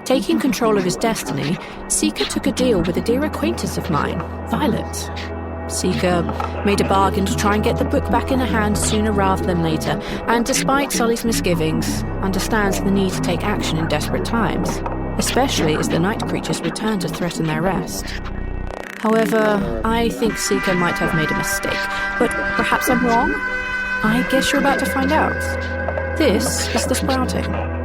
Taking control of his destiny, Seeker took a deal with a dear acquaintance of mine, Violet. Seeker made a bargain to try and get the book back in her hands sooner rather than later, and despite Sully's misgivings, understands the need to take action in desperate times, especially as the night creatures return to threaten their rest. However, I think Seeker might have made a mistake, but perhaps I'm wrong? I guess you're about to find out. This is The Sprouting.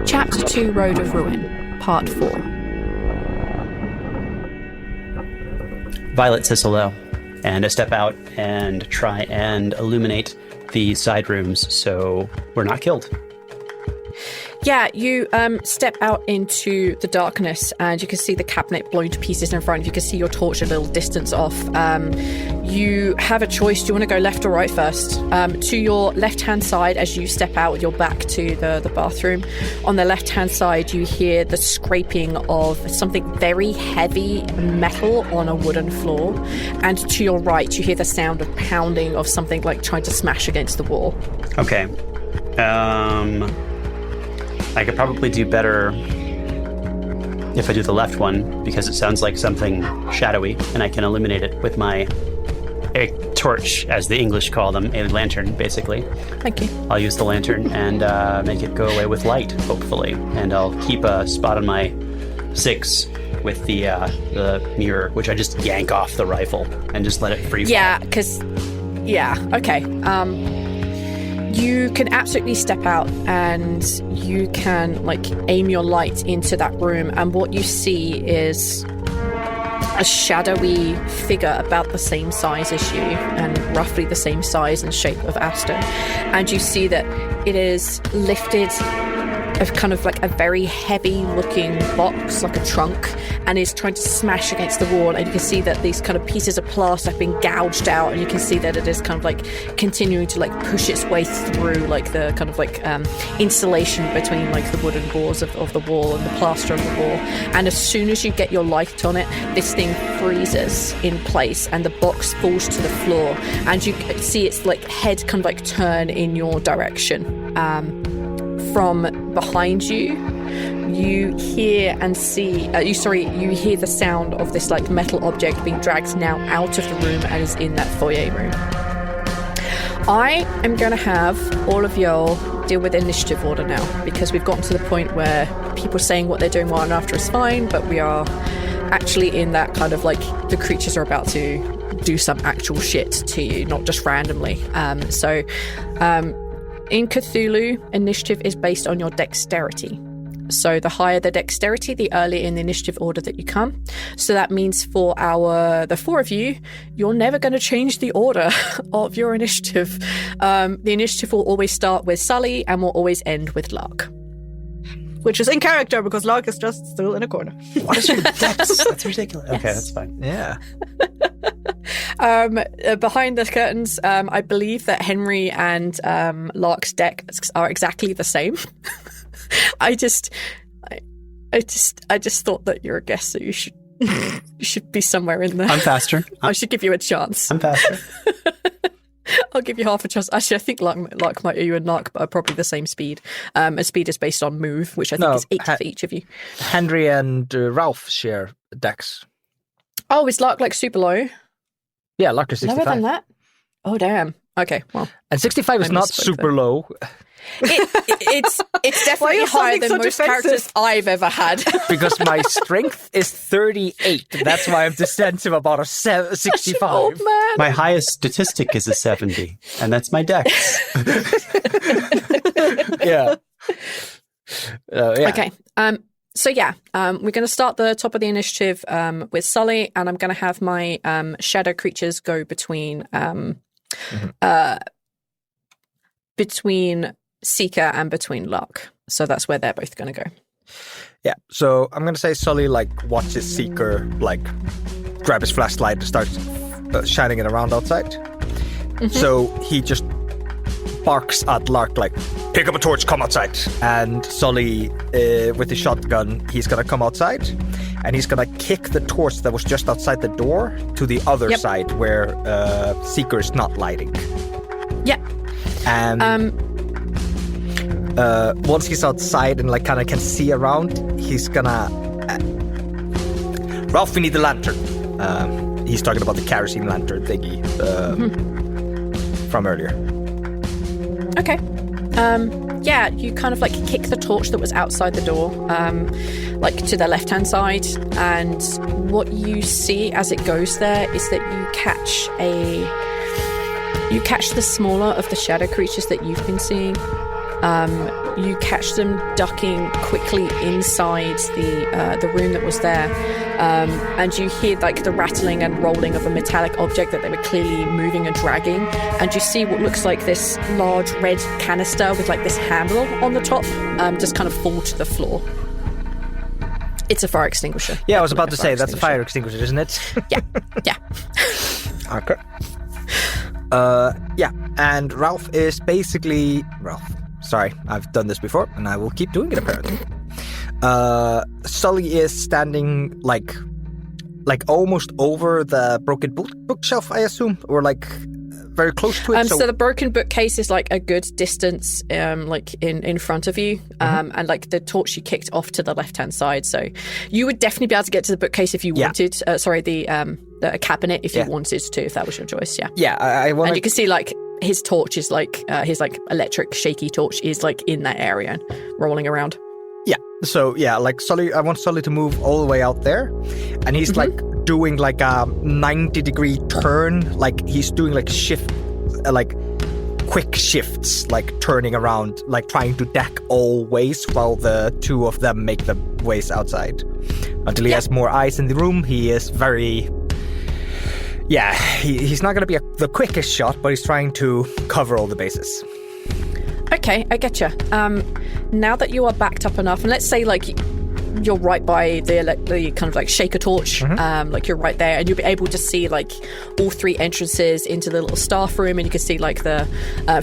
Ch.2 Road of Ruin, Part 4. Violet says hello, and I step out and try and illuminate the side rooms so we're not killed. Yeah, you step out into the darkness and you can see the cabinet blown to pieces in front. You can see your torch a little distance off. You have a choice. Do you want to go left or right first? To your left-hand side, as you step out with your back to the bathroom, on the left-hand side, you hear the scraping of something very heavy metal on a wooden floor. And to your right, you hear the sound of pounding of something like trying to smash against the wall. Okay. I could probably do better if I do the left one, because it sounds like something shadowy, and I can illuminate it with my a torch, as the English call them, a lantern, basically. Thank you. I'll use the lantern and make it go away with light, hopefully. And I'll keep a spot on my 6 with the mirror, which I just yank off the rifle and just let it free fall. Yeah, because... Yeah, okay. You can absolutely step out and you can, aim your light into that room, and what you see is a shadowy figure about the same size as you and roughly the same size and shape of Asta. And you see that it is lifted of kind of like a very heavy looking box, like a trunk, and is trying to smash against the wall. And you can see that these kind of pieces of plaster have been gouged out, and you can see that it is kind of continuing to push its way through the kind of insulation between the wooden boards of the wall and the plaster of the wall. And as soon as you get your light on it, this thing freezes in place and the box falls to the floor, and you see its head kind of turn in your direction. From behind you, you hear and see. You hear the sound of this metal object being dragged now out of the room and is in that foyer room. I am going to have all of y'all deal with initiative order now, because we've gotten to the point where people saying what they're doing while after is fine, but we are actually in that kind of the creatures are about to do some actual shit to you, not just randomly. In Cthulhu, initiative is based on your dexterity. So the higher the dexterity, the earlier in the initiative order that you come. So that means for the 4 of you, you're never going to change the order of your initiative. The initiative will always start with Sully and will always end with Lark. Which is in character, because Lark is just still in a corner. What is your dex? That's ridiculous. Okay, that's fine. Yeah. Behind the curtains, I believe that Henry and Lark's decks are exactly the same. I just thought that you're a guest, so you should be somewhere in there. I'm faster. I should give you a chance. I'm faster. I'll give you half a chance. Actually, I think you and Lark are probably the same speed. And speed is based on move, which I think is 8 for each of you. Henry and Ralph share dex. Oh, is Lark super low? Yeah, Lark is 65. Lower than that? Oh, damn. Okay, well. And 65 is not super low. It's definitely higher than most characters I've ever had. Because my strength is 38. That's why I'm descent to about a 65. Old man. My highest statistic is a 70, and that's my dex. Yeah. Yeah. Okay. We're going to start the top of the initiative with Sully, and I'm going to have my shadow creatures go between Seeker and between Lark. So that's where they're both going to go. Yeah, so I'm gonna say Sully like watches Seeker like grab his flashlight and starts shining it around outside. So he just barks at Lark like, pick up a torch, come outside. And Sully, with his shotgun, he's gonna come outside and he's gonna kick the torch that was just outside the door to the other side where Seeker is not lighting. Yeah. And once he's outside and like kind of can see around, he's gonna Ralph, we need the lantern. He's talking about the kerosene lantern thingy from earlier. Okay. Yeah, you kind of like kick the torch that was outside the door, like to the left-hand side, and what you see as it goes there is that you catch the smaller of the shadow creatures that you've been seeing. You catch them ducking quickly inside the room that was there, and you hear like the rattling and rolling of a metallic object that they were clearly moving and dragging, and you see what looks like this large red canister with like this handle on the top just kind of fall to the floor. It's a fire extinguisher. Yeah, I was about to say, that's a fire extinguisher, isn't it? Yeah. Okay. Yeah, and Ralph is basically... Sorry, I've done this before, and I will keep doing it, apparently. Sully is standing, like almost over the broken bookshelf, I assume, or, like, very close to it. So the broken bookcase is, like, a good distance, like, in front of you, and, like, the torch you kicked off to the left-hand side, so you would definitely be able to get to the bookcase if you wanted. The cabinet if you wanted to, if that was your choice, yeah. Yeah, I want. And you can see, like, his torch is like his like electric shaky torch is like in that area and rolling around. Yeah. So yeah, like Sully, I want Sully to move all the way out there, and he's like doing like a 90-degree turn, like he's doing like like quick shifts, like turning around, like trying to deck all ways while the two of them make the ways outside. Until he has more eyes in the room, he is very. Yeah, he's not going to be the quickest shot, but he's trying to cover all the bases. Okay, I getcha. Now that you are backed up enough, and let's say like you're right by the kind of like shaker torch, like you're right there, and you'll be able to see like all three entrances into the little staff room, and you can see like the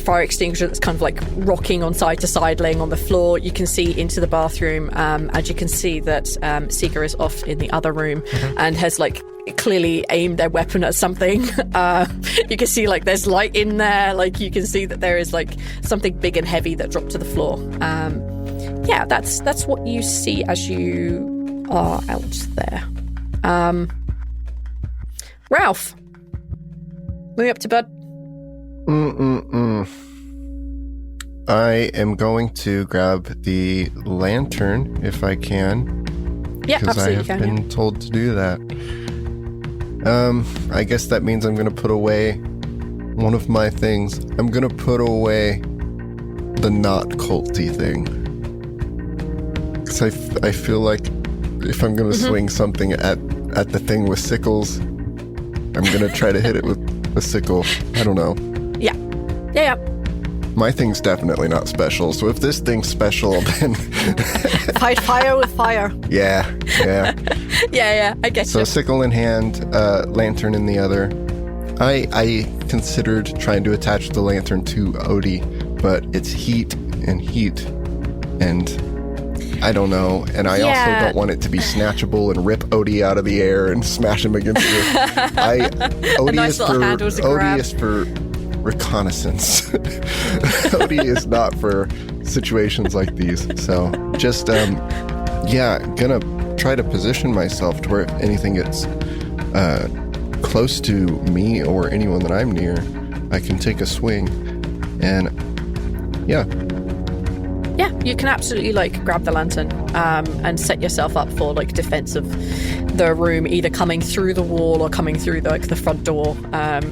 fire extinguisher that's kind of like rocking on side to side, laying on the floor. You can see into the bathroom, and you can see that Seeker is off in the other room and has like clearly aimed their weapon at something. You can see like there's light in there, like you can see that there is like something big and heavy that dropped to the floor. Yeah, that's what you see as you are out there. Ralph, what are you up to, bud? I am going to grab the lantern if I can. Yeah, because I absolutely have been told to do that. I guess that means I'm going to put away one of my things. I'm going to put away the not culty thing. Because I feel like if I'm going to swing something at the thing with sickles, I'm going to try to hit it with a sickle. I don't know. Yeah. My thing's definitely not special, so if this thing's special, then... Fight fire with fire. Yeah. Yeah, I get so you. Sickle in hand, lantern in the other. I considered trying to attach the lantern to Odie, but it's heat, and I don't know. And I also don't want it to be snatchable and rip Odie out of the air and smash him against the... Odie is for reconnaissance. Odie is not for situations like these. So just, gonna try to position myself to where if anything gets close to me or anyone that I'm near, I can take a swing. And yeah, you can absolutely like grab the lantern and set yourself up for like defense of the room, either coming through the wall or coming through the front door.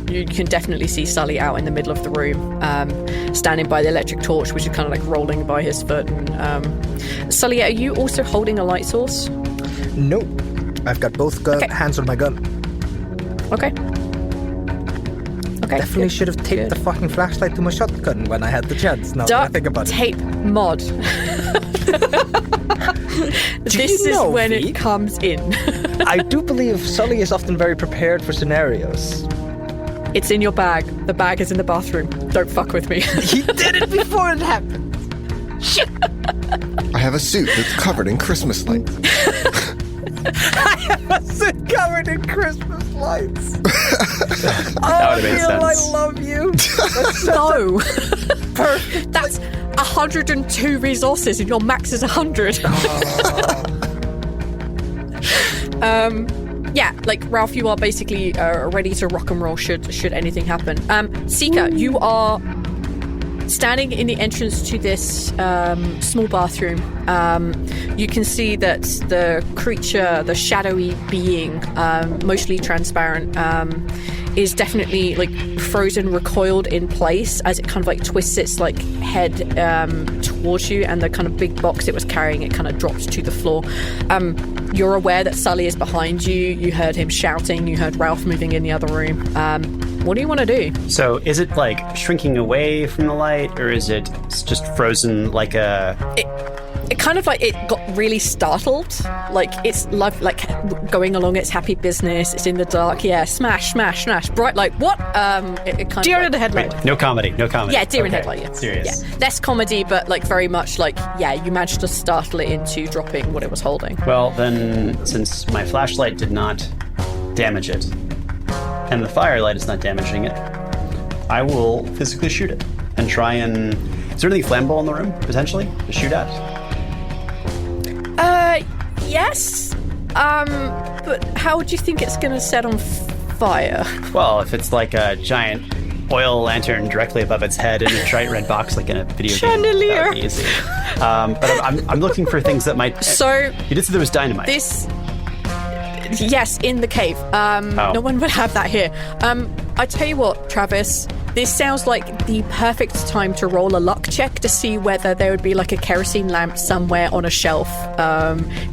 You can definitely see Sully out in the middle of the room, standing by the electric torch, which is kind of like rolling by his foot. And Sully, are you also holding a light source? Nope. I've got both hands on my gun. Okay. Definitely should have taped the fucking flashlight to my shotgun when I had the chance. Now that I think about it. Tape mod. This is when it comes in. I do believe Sully is often very prepared for scenarios. It's in your bag. The bag is in the bathroom. Don't fuck with me. He did it before it happened. Shit. I have a suit that's covered in Christmas lights. I have a suit covered in Christmas lights. That would have made sense. I love you. No. Perfect. That's 102 resources and your max is 100. Yeah, like Ralph, you are basically ready to rock and roll should anything happen. Seeker, you are standing in the entrance to this small bathroom. You can see that the creature, the shadowy being, mostly transparent, is definitely like frozen, recoiled in place as it kind of like twists its like head towards you, and the kind of big box it was carrying, it kind of drops to the floor. You're aware that Sully is behind you. You heard him shouting. You heard Ralph moving in the other room. What do you want to do? So is it like shrinking away from the light, or is it just frozen like a... It kind of like, it got really startled. Like, it's like going along its happy business. It's in the dark. Yeah, smash, smash, smash. Bright light. What? It kind Deer of in the headlight. Wait, no comedy. Yeah, deer in headlight, yeah. Serious. Yeah. Less comedy, but like very much like, yeah, you managed to startle it into dropping what it was holding. Well, then, since my flashlight did not damage it, and the firelight is not damaging it, I will physically shoot it and try and... Is there anything flammable in the room, potentially, to shoot at? Yes. But how would you think it's going to set on fire? Well, if it's like a giant oil lantern directly above its head in a bright red box, like in a video Chandelier. game, that would be easy. But I'm looking for things that might... So... You did say there was dynamite. Yes, in the cave. No one would have that here. I tell you what, Travis, this sounds like the perfect time to roll a luck check to see whether there would be like a kerosene lamp somewhere on a shelf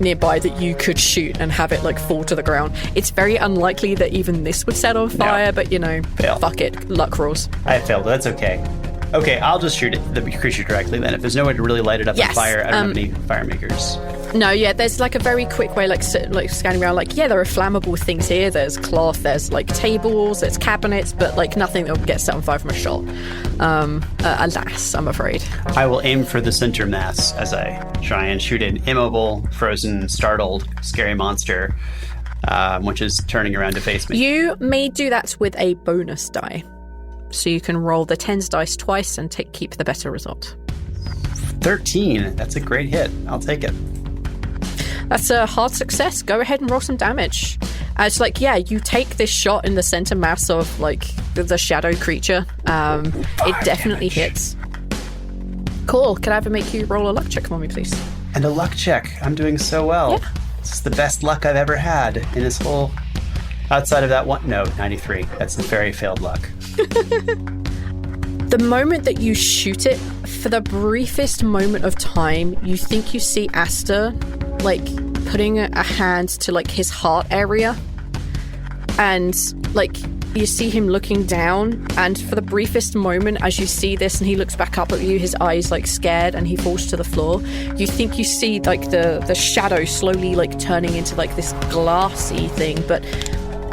nearby that you could shoot and have it like fall to the ground. It's very unlikely that even this would set on fire, but you know, fuck it, luck rolls. I failed, but that's okay. Okay, I'll just shoot the creature directly then. If there's no way to really light it up on fire, I don't have any fire makers. No, yeah, there's like a very quick way, like scanning around, like, yeah, there are flammable things here. There's cloth, there's like tables, there's cabinets, but like nothing that will get set on fire from a shot. Alas, I'm afraid. I will aim for the center mass as I try and shoot an immobile, frozen, startled, scary monster, which is turning around to face me. You may do that with a bonus die. So you can roll the 10s dice twice and keep the better result. 13. That's a great hit. I'll take it. That's a hard success. Go ahead and roll some damage. It's like, yeah, you take this shot in the center mass of like the shadow creature. It definitely hits. Cool. Can I ever make you roll a luck check for me, please? And a luck check. I'm doing so well. Yeah. This is the best luck I've ever had in this whole... Outside of that one... No, 93. That's the very failed luck. The moment that you shoot it, for the briefest moment of time, you think you see Aster, like, putting a hand to, like, his heart area. And, like, you see him looking down, and for the briefest moment, as you see this, and he looks back up at you, his eyes, like, scared, and he falls to the floor, you think you see, like, the shadow slowly, like, turning into, like, this glassy thing, but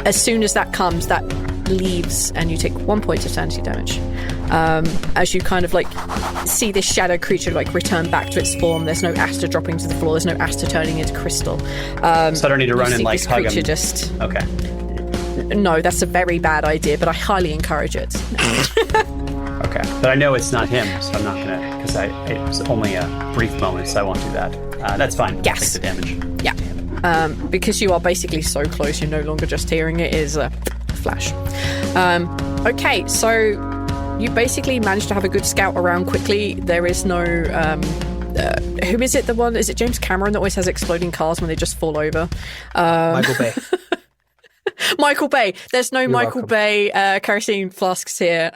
as soon as that comes, that leaves, and you take 1 point of sanity damage. As you kind of like see this shadow creature like return back to its form. There's no Aster dropping to the floor. There's no Aster turning into crystal. So I don't need to run and like hug him. Okay. No, that's a very bad idea, but I highly encourage it. Okay, but I know it's not him, so I'm not gonna, because it was only a brief moment, so I won't do that. That's fine. Yes. I'll take the damage. Yeah. Because you are basically so close, you're no longer just hearing it. Is a flash. Okay, so you basically managed to have a good scout around quickly. There is no... who is it, the one... Is it James Cameron that always has exploding cars when they just fall over? Michael Bay. Michael Bay. There's no You're Michael welcome. Bay kerosene flasks here.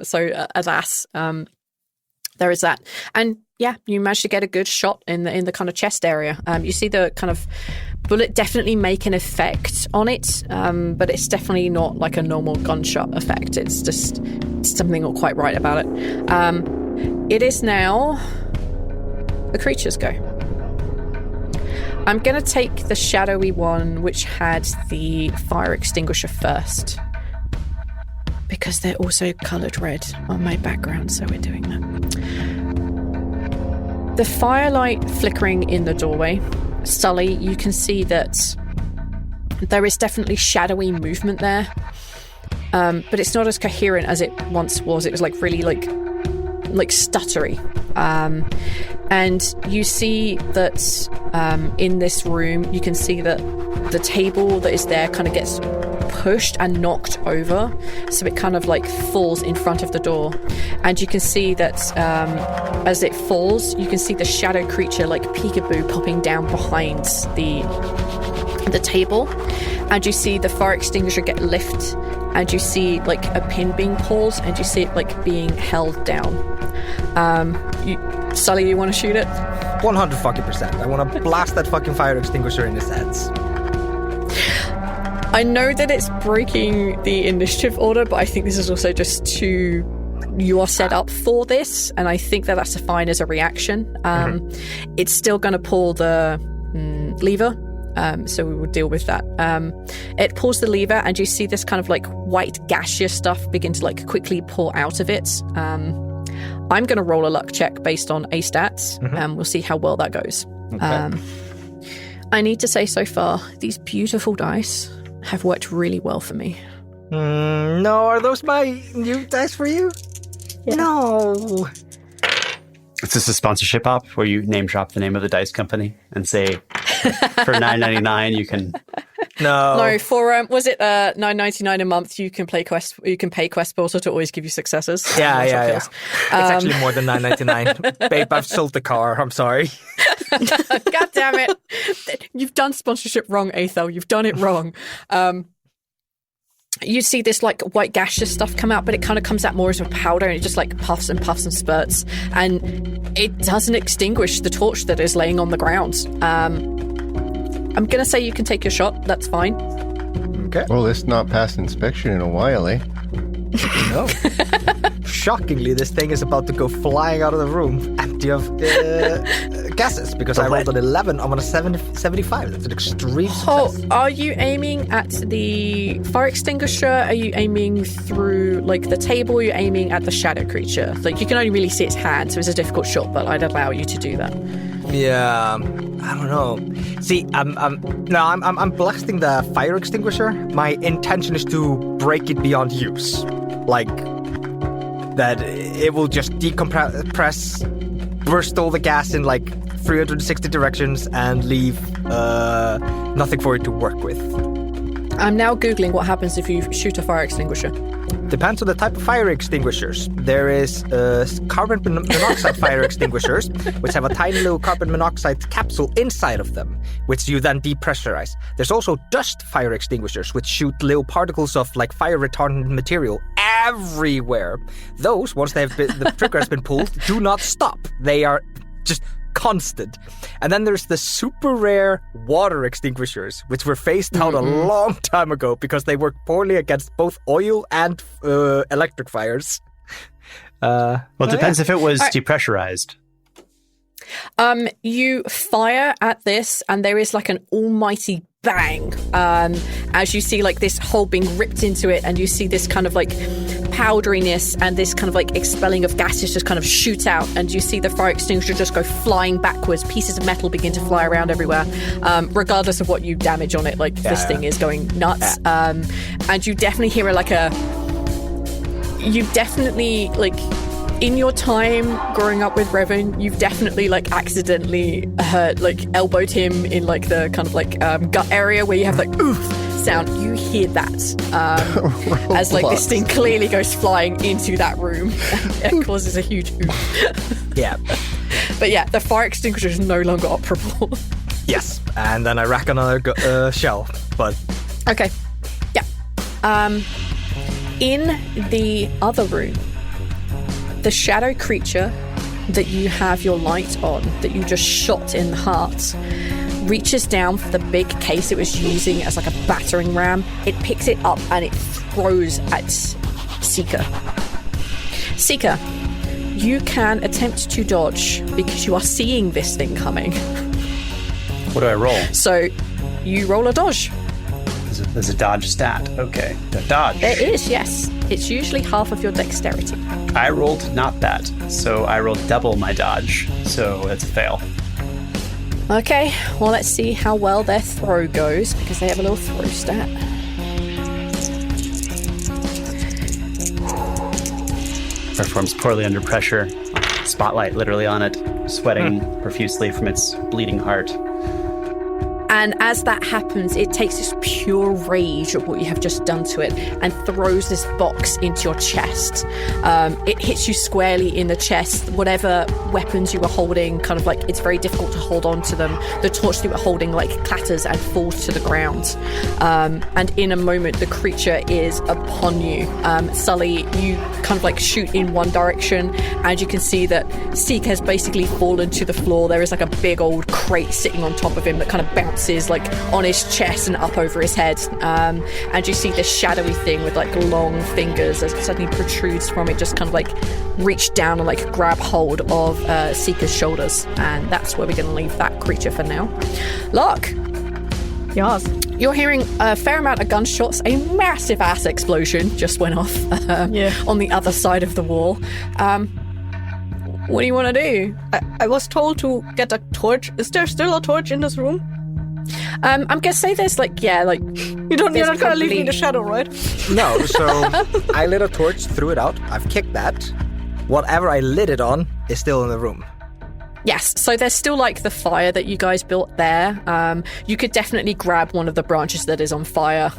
So alas, there is that. And yeah, you managed to get a good shot in the kind of chest area. You see the kind of bullet definitely make an effect on it, but it's definitely not like a normal gunshot effect. It's just something not quite right about it. It is now the creatures go. I'm going to take the shadowy one, which had the fire extinguisher first. Because they're also coloured red on my background, so we're doing that. The firelight flickering in the doorway. Sully, you can see that there is definitely shadowy movement there. But it's not as coherent as it once was. It was like really like stuttery. And you see that in this room, you can see that the table that is there kind of gets pushed and knocked over, so it kind of like falls in front of the door. And you can see that as it falls, you can see the shadow creature like peekaboo popping down behind the table, and you see the fire extinguisher get lifted, and you see like a pin being pulled, and you see it like being held down. Sully, you want to shoot it? 100%. I want to blast that fucking fire extinguisher in his heads. I know that it's breaking the initiative order, but I think this is also just too... You are set up for this, and I think that that's fine as a reaction. It's still going to pull the lever, so we will deal with that. It pulls the lever, and you see this kind of like white gaseous stuff begin to like quickly pour out of it. I'm going to roll a luck check based on A stats, and we'll see how well that goes. Okay. I need to say so far, these beautiful dice have worked really well for me. No, are those my new dice for you? Yeah. No. Is this a sponsorship op where you name drop the name of the dice company and say for $9.99 you can... No, for was it $9.99 a month? You can pay Quest Portal to always give you successes. Yeah. It's actually more than $9.99. Babe, I've sold the car. I'm sorry. God damn it! You've done sponsorship wrong, Aethel. You've done it wrong. You see this like white gaseous stuff come out, but it kind of comes out more as a powder, and it just like puffs and spurts, and it doesn't extinguish the torch that is laying on the ground. I'm going to say you can take your shot. That's fine. Okay. Well, it's not passed inspection in a while, eh? No. Shockingly, this thing is about to go flying out of the room empty of gases, because I rolled an 11. I'm on a 75. That's an extreme success. Are you aiming at the fire extinguisher? Are you aiming through like the table? Or are you aiming at the shadow creature? Like you can only really see its hand, so it's a difficult shot, but I'd allow you to do that. Yeah, I don't know. See, I'm blasting the fire extinguisher. My intention is to break it beyond use, like that it will just decompress, burst all the gas in like 360 directions, and leave nothing for it to work with. I'm now Googling what happens if you shoot a fire extinguisher. Depends on the type of fire extinguishers. There is carbon monoxide fire extinguishers, which have a tiny little carbon monoxide capsule inside of them, which you then depressurize. There's also dust fire extinguishers, which shoot little particles of like fire retardant material everywhere. Those, once the trigger has been pulled, do not stop. They are just constant. And then there's the super rare water extinguishers, which were phased out a long time ago because they work poorly against both oil and electric fires. Well, it depends if it was depressurized. You fire at this, and there is like an almighty bang as you see like this hole being ripped into it, and you see this kind of like powderiness and this kind of like expelling of gases just kind of shoot out, and you see the fire extinguisher just go flying backwards. Pieces of metal begin to fly around everywhere, regardless of what you damage on it. Like this thing is going nuts. And you definitely hear you definitely like in your time growing up with Revan, you've definitely like accidentally elbowed him in like the kind of like gut area where you have like oof sound. You hear that as like this thing clearly goes flying into that room. It causes a huge oof. Yeah. But yeah, the fire extinguisher is no longer operable. Yes, and then I rack another shell, but... Okay, yeah. In the other room, the shadow creature that you have your light on, that you just shot in the heart, reaches down for the big case it was using as like a battering ram. It picks it up and it throws at Seeker. Seeker, you can attempt to dodge because you are seeing this thing coming. What do I roll? So you roll a dodge. There's a dodge stat. Okay. Dodge. There is, yes. It's usually half of your dexterity. I rolled not that, so I rolled double my dodge, so that's a fail. Okay, well, let's see how well their throw goes, because they have a little throw stat. Performs poorly under pressure. Spotlight literally on it, sweating profusely from its bleeding heart. And as that happens, it takes this pure rage at what you have just done to it and throws this box into your chest. It hits you squarely in the chest. Whatever weapons you were holding, kind of like, it's very difficult to hold on to them. The torch that you were holding like clatters and falls to the ground. And in a moment, the creature is upon you. Sully, you kind of like shoot in one direction, and you can see that Seek has basically fallen to the floor. There is like a big old crate sitting on top of him that kind of bounces like on his chest and up over his head, and you see this shadowy thing with like long fingers as it suddenly protrudes from it, just kind of like reach down and like grab hold of Seeker's shoulders. And that's where we're going to leave that creature for now. Lark, Yes. you're hearing a fair amount of gunshots. A massive ass explosion just went off on the other side of the wall. What do you want to do? I was told to get a torch. Is there still a torch in this room? I'm gonna say there's like you're not gonna leave me in the shadow, right? No, so I lit a torch, threw it out. I've kicked that. Whatever I lit it on is still in the room. Yes, so there's still like the fire that you guys built there. You could definitely grab one of the branches that is on fire.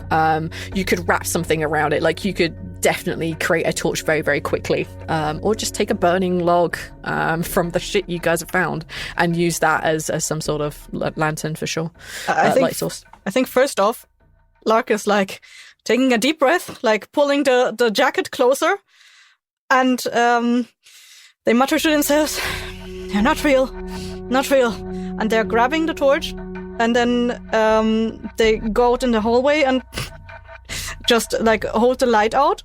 You could wrap something around it. Like you could definitely create a torch very, very quickly. Or just take a burning log from the shit you guys have found and use that as some sort of lantern for sure. Light source. I think first off, Lark is like taking a deep breath, like pulling the jacket closer, and they mutter to themselves, "They're not real, not real." And they're grabbing the torch, and then they go out in the hallway and just like hold the light out.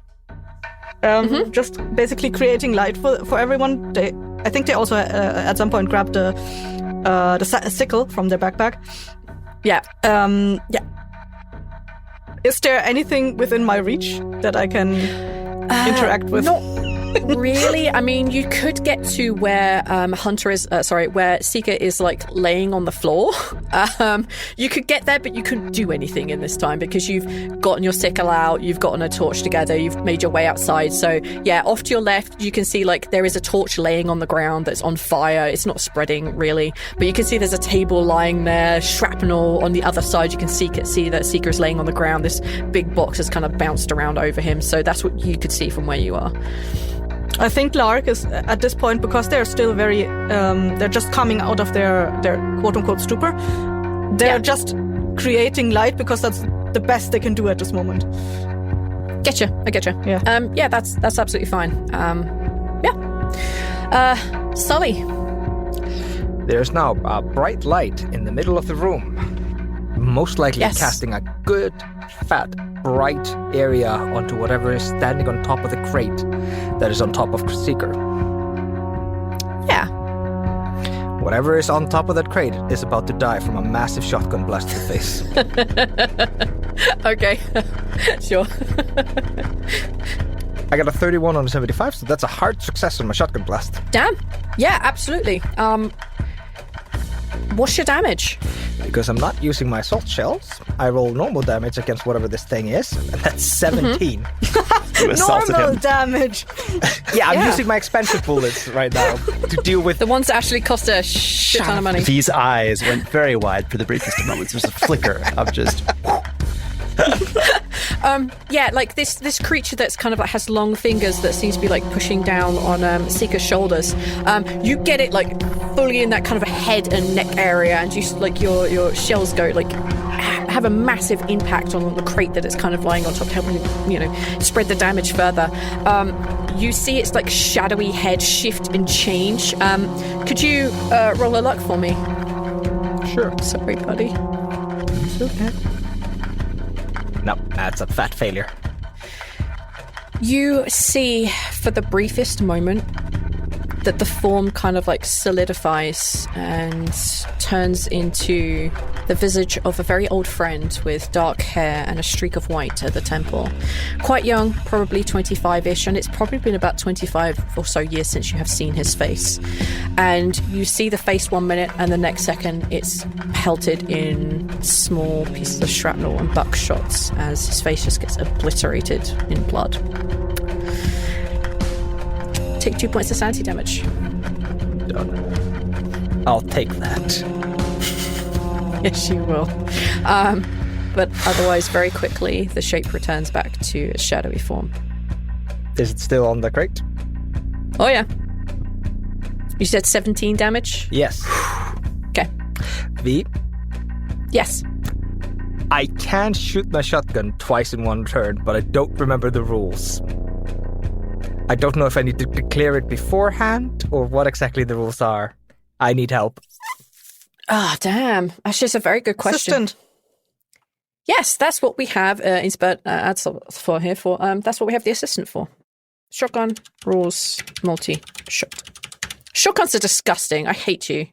Just basically creating light for everyone. I think they also at some point grabbed the sickle from their backpack. Yeah. Yeah. Is there anything within my reach that I can interact with? Not really. I mean, you could get to where where Seeker is like laying on the floor. You could get there, but you couldn't do anything in this time because you've gotten your sickle out, you've gotten a torch together, you've made your way outside. So yeah, off to your left, you can see like there is a torch laying on the ground that's on fire. It's not spreading really, but you can see there's a table lying there, shrapnel on the other side. You can see that Seeker is laying on the ground. This big box has kind of bounced around over him. So that's what you could see from where you are. I think Lark is at this point, because they're still very, they're just coming out of their quote-unquote stupor. They're just creating light because that's the best they can do at this moment. Getcha. I getcha. Yeah. Yeah, that's absolutely fine. Sully. There's now a bright light in the middle of the room. Most likely casting a good, fat, bright area onto whatever is standing on top of the crate that is on top of Seeker. Yeah. Whatever is on top of that crate is about to die from a massive shotgun blast to the face. Okay. Sure. I got a 31 on a 75, so that's a hard success on my shotgun blast. Damn. Yeah, absolutely. What's your damage? Because I'm not using my assault shells, I roll normal damage against whatever this thing is, and that's 17. You assaulted Normal him. damage. Yeah, I'm using my expensive bullets right now to deal with... The ones that actually cost a shit ton of money. These eyes went very wide for the briefest of moments. There's a flicker of just... Yeah, like this creature that's kind of like has long fingers that seems to be like pushing down on Seeker's shoulders. You get it like fully in that kind of a head and neck area, and you like your shells go like have a massive impact on the crate that it's kind of lying on top, helping spread the damage further. You see its like shadowy head shift and change. Could you roll a luck for me? Sure. Sorry, buddy. It's okay. No, that's a fat failure. You see, for the briefest moment, that the form kind of like solidifies and turns into the visage of a very old friend with dark hair and a streak of white at the temple. Quite young, probably 25-ish, and it's probably been about 25 or so years since you have seen his face. And you see the face 1 minute, and the next second it's pelted in small pieces of shrapnel and buckshots as his face just gets obliterated in blood. Take 2 points of sanity damage. I'll take that. Yes, you will. But otherwise, very quickly, the shape returns back to its shadowy form. Is it still on the crate? Oh, yeah. You said 17 damage? Yes. Okay. V? Yes. I can shoot my shotgun twice in one turn, but I don't remember the rules. I don't know if I need to declare it beforehand or what exactly the rules are. I need help. Ah, damn. That's just a very good question. Assistant. Yes, that's what we have. Insert ads for here for. That's what we have the assistant for. Shotgun rules multi-shot. Shotguns are disgusting. I hate you.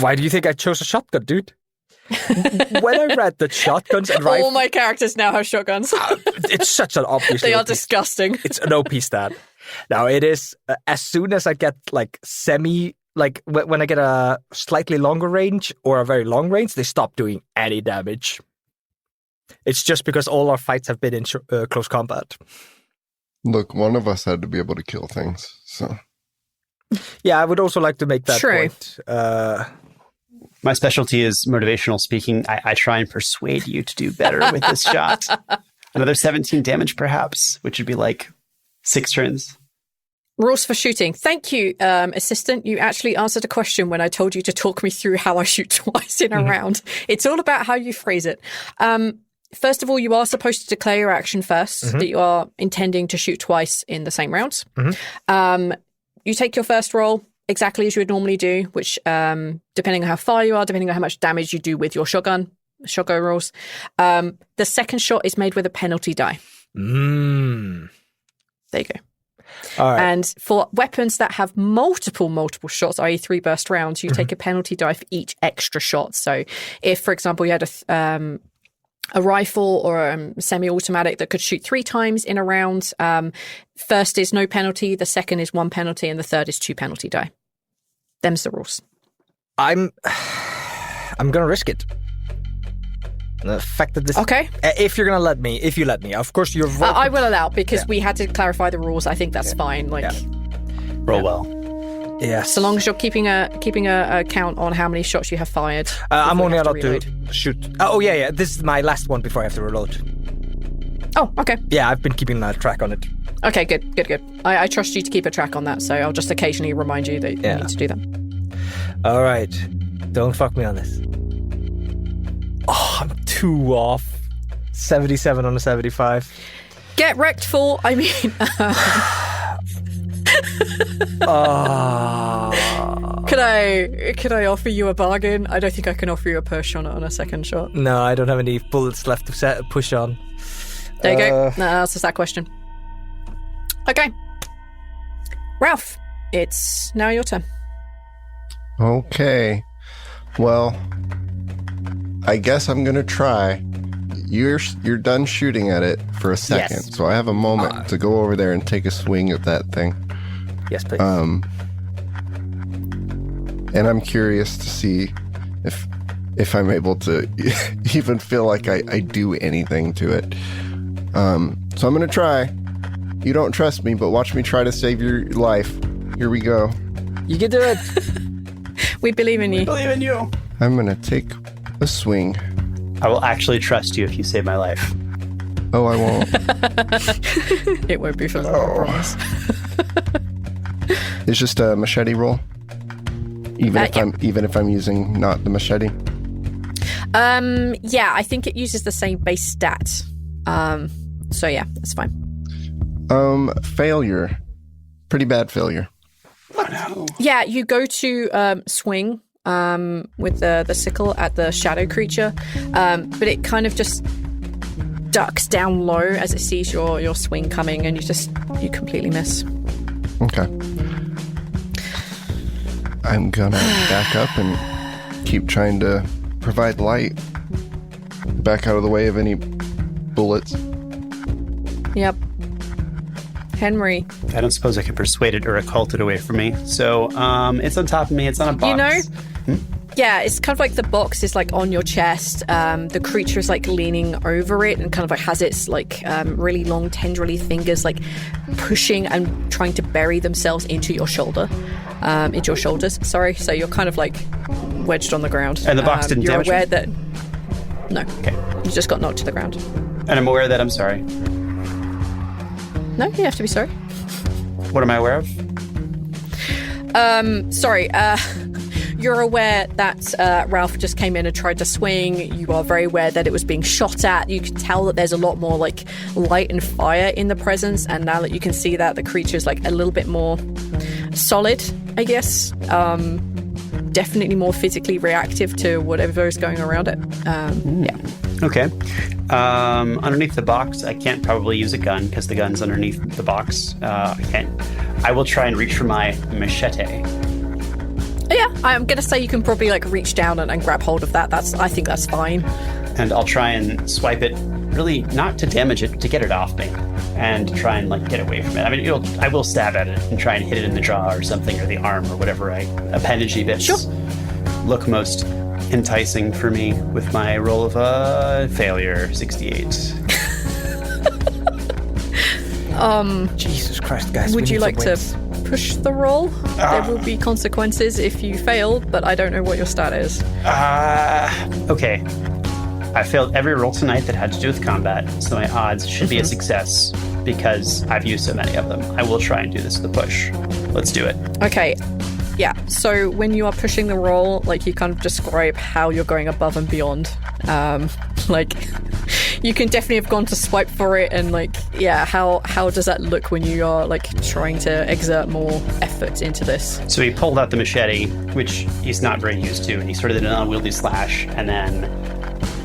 Why do you think I chose a shotgun, dude? When I read that shotguns and rifles... All my characters now have shotguns. It's such an obvious... They are disgusting. It's an OP stat. Now, it is... as soon as I get, like, Like, when I get a slightly longer range or a very long range, they stop doing any damage. It's just because all our fights have been in close combat. Look, one of us had to be able to kill things, so... Yeah, I would also like to make that True. point. My specialty is motivational speaking. I try and persuade you to do better with this shot. Another 17 damage, perhaps, which would be like 6 turns. Rules for shooting. Thank you, assistant. You actually answered a question when I told you to talk me through how I shoot twice in a round. It's all about how you phrase it. First of all, you are supposed to declare your action first, that you are intending to shoot twice in the same round. You take your first roll exactly as you would normally do, which, depending on how far you are, depending on how much damage you do with your shotgun rolls. The second shot is made with a penalty die. There you go. All right. And for weapons that have multiple shots, i.e. 3 burst rounds, you take a penalty die for each extra shot. So if, for example, you had a rifle or a semi-automatic that could shoot 3 times in a round, first is no penalty, the second is 1 penalty, and the third is 2 penalty die. Them's the rules. I'm gonna risk it. The fact that this... Okay. If you're gonna let me. Of course, you're... I will allow, because we had to clarify the rules. I think that's fine. Roll well. Yeah. So long as you're keeping a count on how many shots you have fired. I'm only allowed to to shoot... Oh, yeah. This is my last one before I have to reload. Oh, okay. Yeah, I've been keeping a track on it. Okay, good. I trust you to keep a track on that, so I'll just occasionally remind you that you need to do that. All right. Don't fuck me on this. Oh, I'm 2 off. 77 on a 75. Get wrecked, fool. I mean... Could I offer you a bargain? I don't think I can offer you a push on a second shot. No, I don't have any bullets left to push on. There you go. That answers that question. Okay. Ralph, it's now your turn. Okay. Well, I guess I'm going to try. You're done shooting at it for a second, Yes. so I have a moment to go over there and take a swing at that thing. Yes, please. And I'm curious to see if I'm able to even feel like I do anything to it. So I'm going to try. You don't trust me, but watch me try to save your life. Here we go. You can do it. We believe in you. Believe in you. I'm going to take a swing. I will actually trust you if you save my life. Oh, I won't. It won't be for long, I promise. It's just a machete roll. Even if I'm using not the machete. Yeah, I think it uses the same base stat. So yeah, that's fine. Failure. Pretty bad failure. Oh no. Yeah, you go to swing with the sickle at the shadow creature, but it kind of just ducks down low as it sees your swing coming, and you completely miss. Okay. I'm gonna back up and keep trying to provide light. Back out of the way of any bullets. Yep. Henry. I don't suppose I can persuade it or occult it away from me. So it's on top of me. It's on a box. You know? Yeah, it's kind of like the box is like on your chest. The creature is like leaning over it and kind of like has its like really long tendrily fingers like pushing and trying to bury themselves into your shoulder, into your shoulders. Sorry, so you're kind of like wedged on the ground. And the box didn't damage You're aware me? that no, Okay. you just got knocked to the ground. And I'm aware that I'm sorry. No, you have to be sorry. What am I aware of? Sorry. You're aware that Ralph just came in and tried to swing. You are very aware that it was being shot at. You can tell that there's a lot more like light and fire in the presence. And now that you can see that, the creature is like a little bit more solid, I guess. Definitely more physically reactive to whatever is going around it. Yeah. Okay. Underneath the box, I can't probably use a gun because the gun's underneath the box. I can't. I will try and reach for my machete. Yeah, I'm going to say you can probably like reach down and grab hold of that. I think that's fine. And I'll try and swipe it, really not to damage it, to get it off me and try and like get away from it. I mean, I will stab at it and try and hit it in the jaw or something, or the arm or whatever appendagey bits look most enticing for me with my roll of failure, 68. Jesus Christ, guys. Would you like to push the roll? There will be consequences if you fail, but I don't know what your stat is. Okay. I failed every roll tonight that had to do with combat, so my odds should be a success because I've used so many of them. I will try and do this with a push. Let's do it. Okay. Yeah, so when you are pushing the roll, like you kind of describe how you're going above and beyond. Like, you can definitely have gone to swipe for it and like, yeah, how does that look when you are like trying to exert more effort into this? So he pulled out the machete, which he's not very used to, and he sort of did an unwieldy slash, and then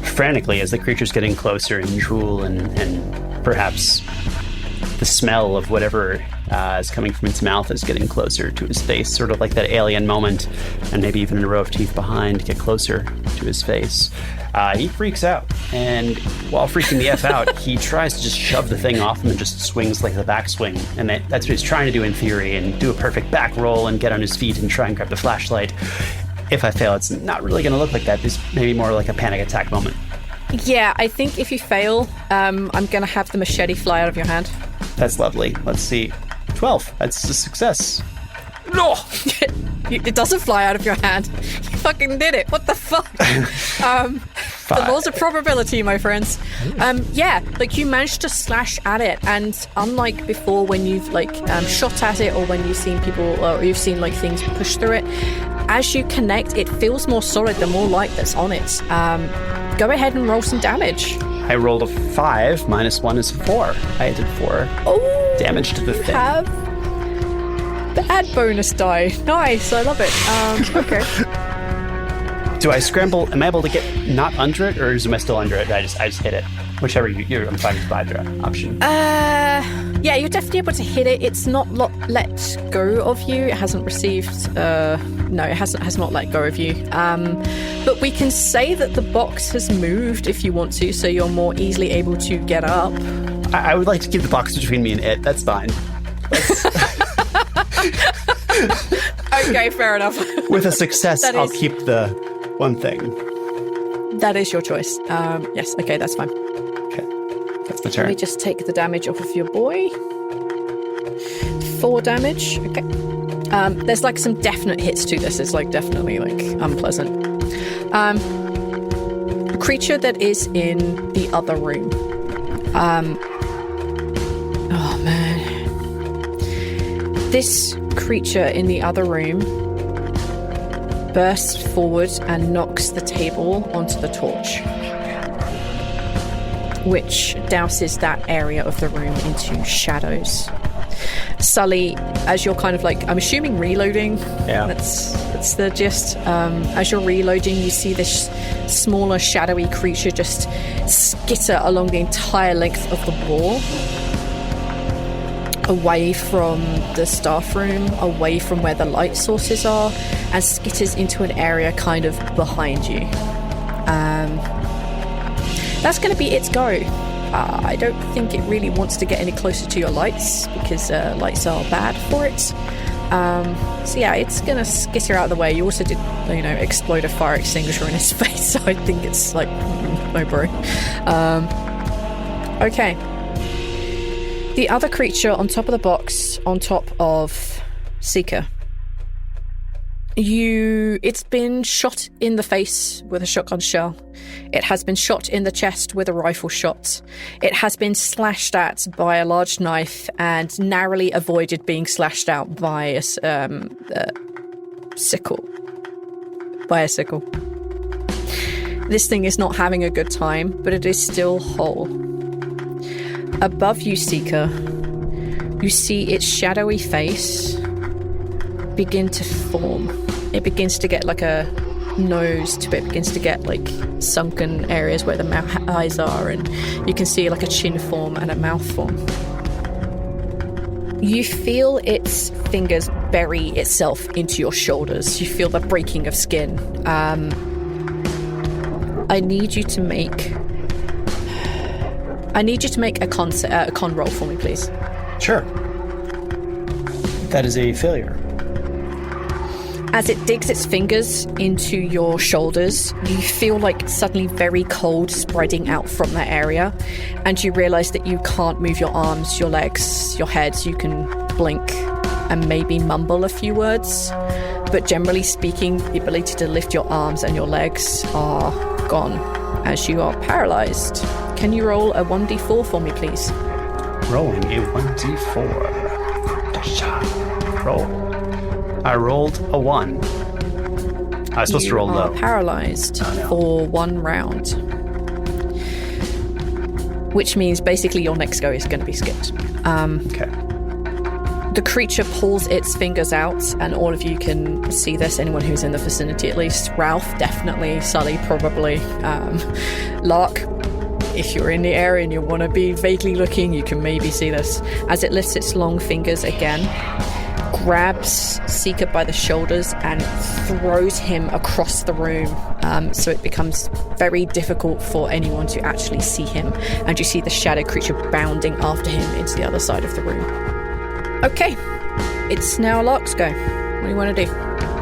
frantically, as the creature's getting closer and drool and perhaps the smell of whatever is coming from its mouth is getting closer to his face, sort of like that alien moment, and maybe even a row of teeth behind get closer to his face. He freaks out, and while freaking the F out, he tries to just shove the thing off him and just swings like the backswing, and that's what he's trying to do in theory, and do a perfect back roll and get on his feet and try and grab the flashlight. If I fail, it's not really going to look like that. It's maybe more like a panic attack moment. Yeah, I think if you fail, I'm going to have the machete fly out of your hand. That's lovely. Let's see. 12. That's a success. No! It doesn't fly out of your hand. You fucking did it. What the fuck? The laws of probability, my friends. Yeah, like you managed to slash at it, and unlike before when you've like shot at it or when you've seen people or you've seen like things push through it, as you connect, it feels more solid the more light that's on it. Go ahead and roll some damage. I rolled a 5, minus 1 is 4. I did 4 damage to the thing. Have bad bonus die. Nice, I love it. Okay. Do I scramble? Am I able to get not under it, or am I still under it? I just hit it. Whichever I'm fine with either option. Yeah, you're definitely able to hit it. It's not let go of you. It hasn't received. No, it has not let go of you. But we can say that the box has moved if you want to, so you're more easily able to get up. I would like to keep the box between me and it. That's fine. Okay, fair enough. With a success, I'll keep the one thing. That is your choice. Yes, okay, that's fine. Okay, that's the turn. Let me just take the damage off of your boy. 4 damage. Okay. There's like some definite hits to this. It's like definitely like unpleasant. A creature that is in the other room. Oh man. This creature in the other room bursts forward and knocks the table onto the torch, which douses that area of the room into shadows. Sully, as you're kind of like, I'm assuming reloading. Yeah. That's the gist. As you're reloading, you see this smaller, shadowy creature just skitter along the entire length of the wall. away from the staff room, away from where the light sources are, and skitters into an area kind of behind you. That's going to be its go. I don't think it really wants to get any closer to your lights because lights are bad for it. So yeah, it's going to skitter out of the way. You also did, explode a fire extinguisher in its face, so I think it's like, no bro. Okay. The other creature on top of the box, on top of Seeker. It's been shot in the face with a shotgun shell. It has been shot in the chest with a rifle shot. It has been slashed at by a large knife and narrowly avoided being slashed out by a sickle. This thing is not having a good time, but it is still whole. Above you, Seeker, you see its shadowy face begin to form. It begins to get like a nose to it, begins to get like sunken areas where the eyes are, and you can see like a chin form and a mouth form. You feel its fingers bury itself into your shoulders. You feel the breaking of skin. I need you to make a con roll for me, please. Sure. That is a failure. As it digs its fingers into your shoulders, you feel like suddenly very cold spreading out from that area, and you realize that you can't move your arms, your legs, your head. You can blink and maybe mumble a few words, but generally speaking, the ability to lift your arms and your legs are gone as you are paralyzed. Can you roll a 1d4 for me, please? Rolling a 1d4. Roll. I rolled a 1. I was supposed to roll low. You are paralyzed for 1 round. Which means basically your next go is going to be skipped. Okay. The creature pulls its fingers out, and all of you can see this, anyone who's in the vicinity at least. Ralph, definitely. Sully, probably. Lark, if you're in the area and you want to be vaguely looking, you can maybe see this. As it lifts its long fingers again, grabs Seeker by the shoulders and throws him across the room, so it becomes very difficult for anyone to actually see him, and you see the shadow creature bounding after him into the other side of the room. Okay, it's now Lark's go. What do you want to do?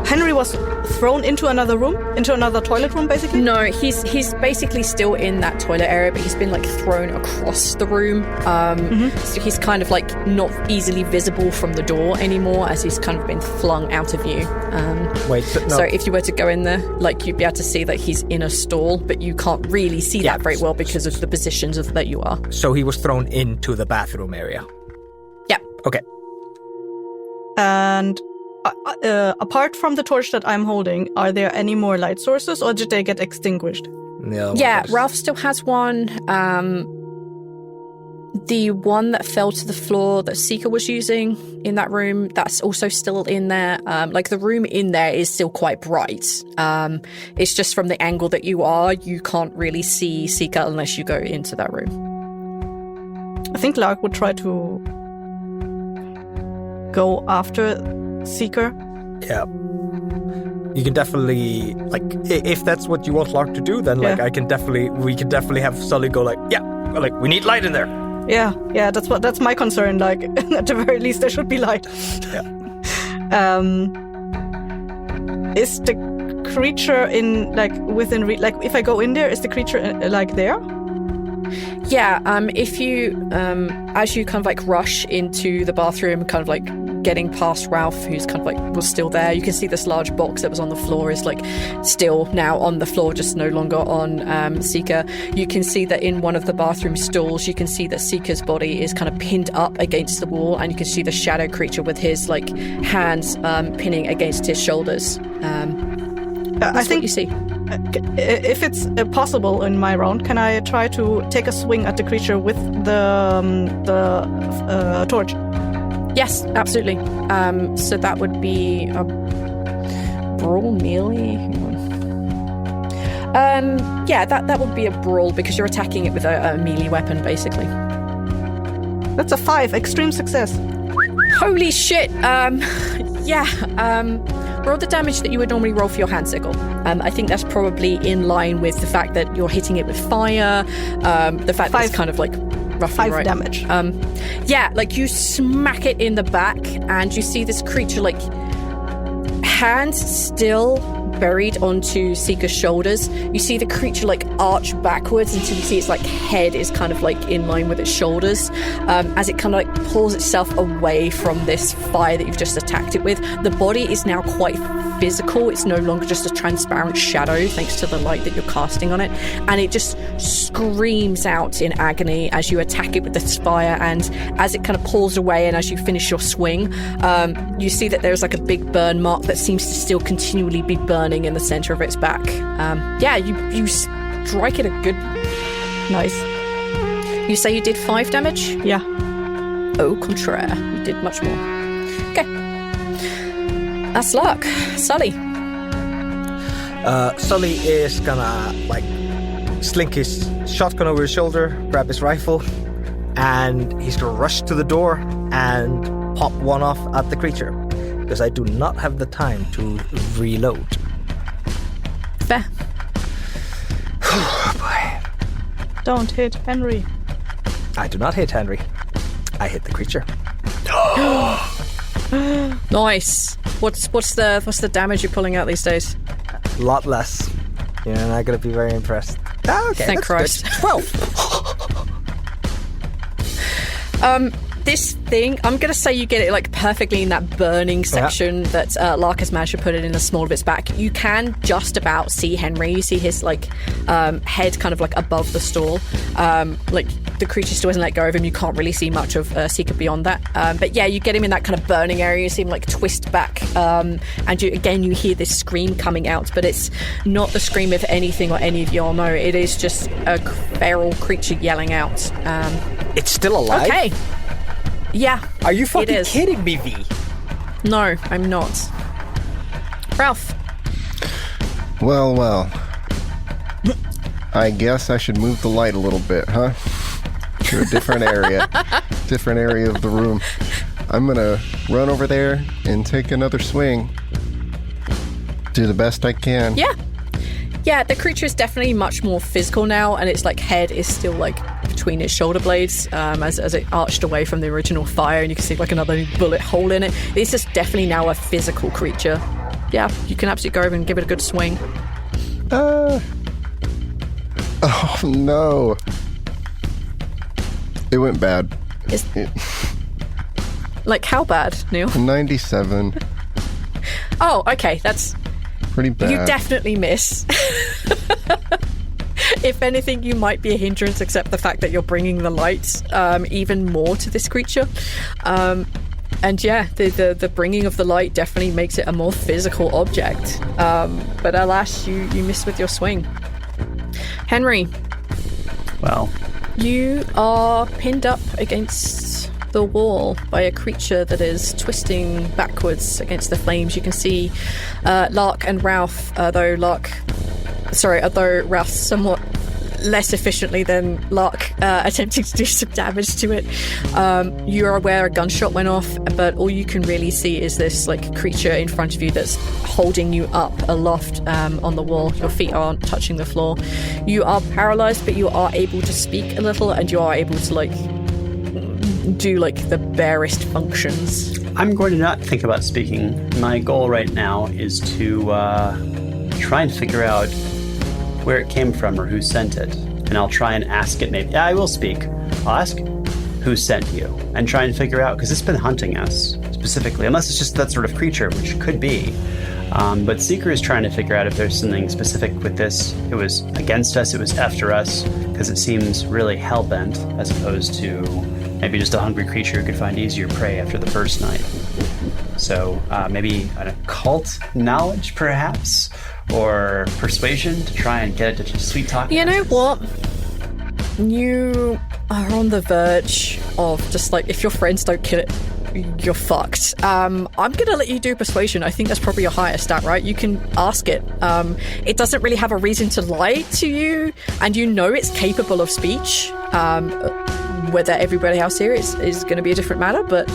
Henry was thrown into another room, into another toilet room, basically? No, he's basically still in that toilet area, but he's been like thrown across the room. So he's kind of like not easily visible from the door anymore, as he's kind of been flung out of view. So if you were to go in there, like you'd be able to see that he's in a stall, but you can't really see that very well because of the positions that you are. So he was thrown into the bathroom area. Yeah. Okay. And apart from the torch that I'm holding, are there any more light sources, or did they get extinguished? No. Yeah, Ralph still has one. The one that fell to the floor that Seeker was using in that room, that's also still in there. Like the room in there is still quite bright. It's just from the angle that you are, you can't really see Seeker unless you go into that room. I think Lark would try to go after Seeker. Yeah. You can definitely, like, if that's what you want Lark to do, then like we can definitely have Sully go like, we need light in there. Yeah, that's my concern. Like, at the very least, there should be light. Yeah. Is the creature in within if I go in there, is the creature there? Yeah. If you as you kind of like rush into the bathroom, kind of like getting past Ralph, who's kind of like was still there, you can see this large box that was on the floor is like still now on the floor, just no longer on Seeker. You can see that in one of the bathroom stalls, you can see that Seeker's body is kind of pinned up against the wall, and you can see the shadow creature with his like hands pinning against his shoulders. I think what you see. If it's possible in my round, can I try to take a swing at the creature with the torch? Yes, absolutely. So that would be a brawl melee. Yeah, that would be a brawl because you're attacking it with a melee weapon, basically. That's a 5, extreme success. Holy shit. Roll the damage that you would normally roll for your hand sickle. I think that's probably in line with the fact that you're hitting it with fire. The fact that it's kind of like roughly 5 damage. Like you smack it in the back and you see this creature like hand still buried onto Seeker's shoulders. You see the creature like arch backwards until you see its like head is kind of like in line with its shoulders as it kind of like pulls itself away from this fire that you've just attacked it with. The body is now quite physical. It's no longer just a transparent shadow thanks to the light that you're casting on it, and it just screams out in agony as you attack it with this fire. And as it kind of pulls away and as you finish your swing, you see that there's like a big burn mark that seems to still continually be burning in the center of its back. You strike it a good... Nice. You say you did 5 damage? Yeah. Au contraire, you did much more. Okay. That's luck. Sully. Sully is gonna like slink his shotgun over his shoulder, grab his rifle, and he's gonna rush to the door and pop one off at the creature, because I do not have the time to reload. Fair. Oh boy. Don't hit Henry. I do not hit Henry. I hit the creature. Nice. What's the damage you're pulling out these days? A lot less. You're not gonna be very impressed. Okay. Thank Christ. 12. This thing, I'm going to say you get it like perfectly in that burning section that Lark has managed to put it in the small of its back. You can just about see Henry. You see his like head kind of like above the stall. Like the creature still hasn't let go of him. You can't really see much of Seeker beyond that. But yeah, you get him in that kind of burning area. You see him like twist back. And you hear this scream coming out, but it's not the scream of anything or any of y'all know. It is just a feral creature yelling out. It's still alive? Okay. Yeah. Are you fucking kidding me, V? No, I'm not. Ralph. Well. I guess I should move the light a little bit, huh? To a different area. Different area of the room. I'm gonna run over there and take another swing. Do the best I can. Yeah, the creature is definitely much more physical now, and its like head is still like between its shoulder blades as it arched away from the original fire, and you can see like another bullet hole in it. It's just definitely now a physical creature. Yeah, you can absolutely go over and give it a good swing. Oh no. It went bad. Like how bad, Neil? 97. Oh, okay, that's pretty bad. You definitely miss. If anything, you might be a hindrance, except the fact that you're bringing the light even more to this creature. And yeah, the bringing of the light definitely makes it a more physical object. But alas, you miss with your swing. Henry. Well. You are pinned up against the wall by a creature that is twisting backwards against the flames. You can see Lark and Ralph, although Ralph somewhat less efficiently than Lark attempting to do some damage to it. You're aware a gunshot went off, but all you can really see is this like creature in front of you that's holding you up aloft on the wall. Your feet aren't touching the floor. You are paralyzed, but you are able to speak a little, and you are able to like do like the barest functions. I'm going to not think about speaking. My goal right now is to try and figure out where it came from or who sent it. And I'll try and ask it maybe. Yeah, I will speak. I'll ask who sent you and try and figure out, because it's been hunting us specifically, unless it's just that sort of creature, which could be. But Seeker is trying to figure out if there's something specific with this. It was against us, it was after us, because it seems really hell-bent, as opposed to maybe just a hungry creature who could find easier prey after the first night. So maybe an occult knowledge, perhaps, or persuasion to try and get it to sweet talk. You know what? You are on the verge of just like, if your friends don't kill it, you're fucked. I'm gonna let you do persuasion. I think that's probably your highest stat, right? You can ask it. It doesn't really have a reason to lie to you, and you know it's capable of speech. Whether everybody else here is going to be a different matter, but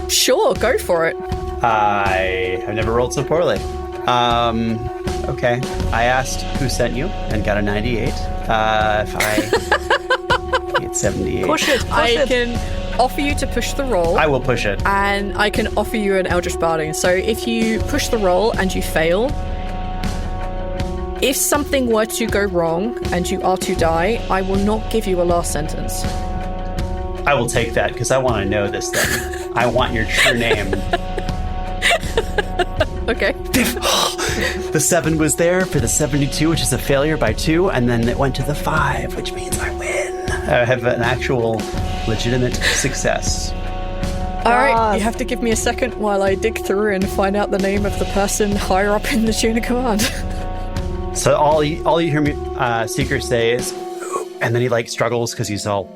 Sure, go for it. I have never rolled so poorly. Okay. I asked who sent you and got a 98. If I get 78. Push it. I can offer you to push the roll. I will push it. And I can offer you an Eldritch Barding. So if you push the roll and you fail, if something were to go wrong and you are to die, I will not give you a last sentence. I will take that because I want to know this thing. I want your true name. Okay. The 7 was there for the 72, which is a failure by 2, and then it went to the 5, which means I win. I have an actual legitimate success. All right, you have to give me a second while I dig through and find out the name of the person higher up in the chain of command. So all you hear me Seeker say is, and then he like struggles because he's all,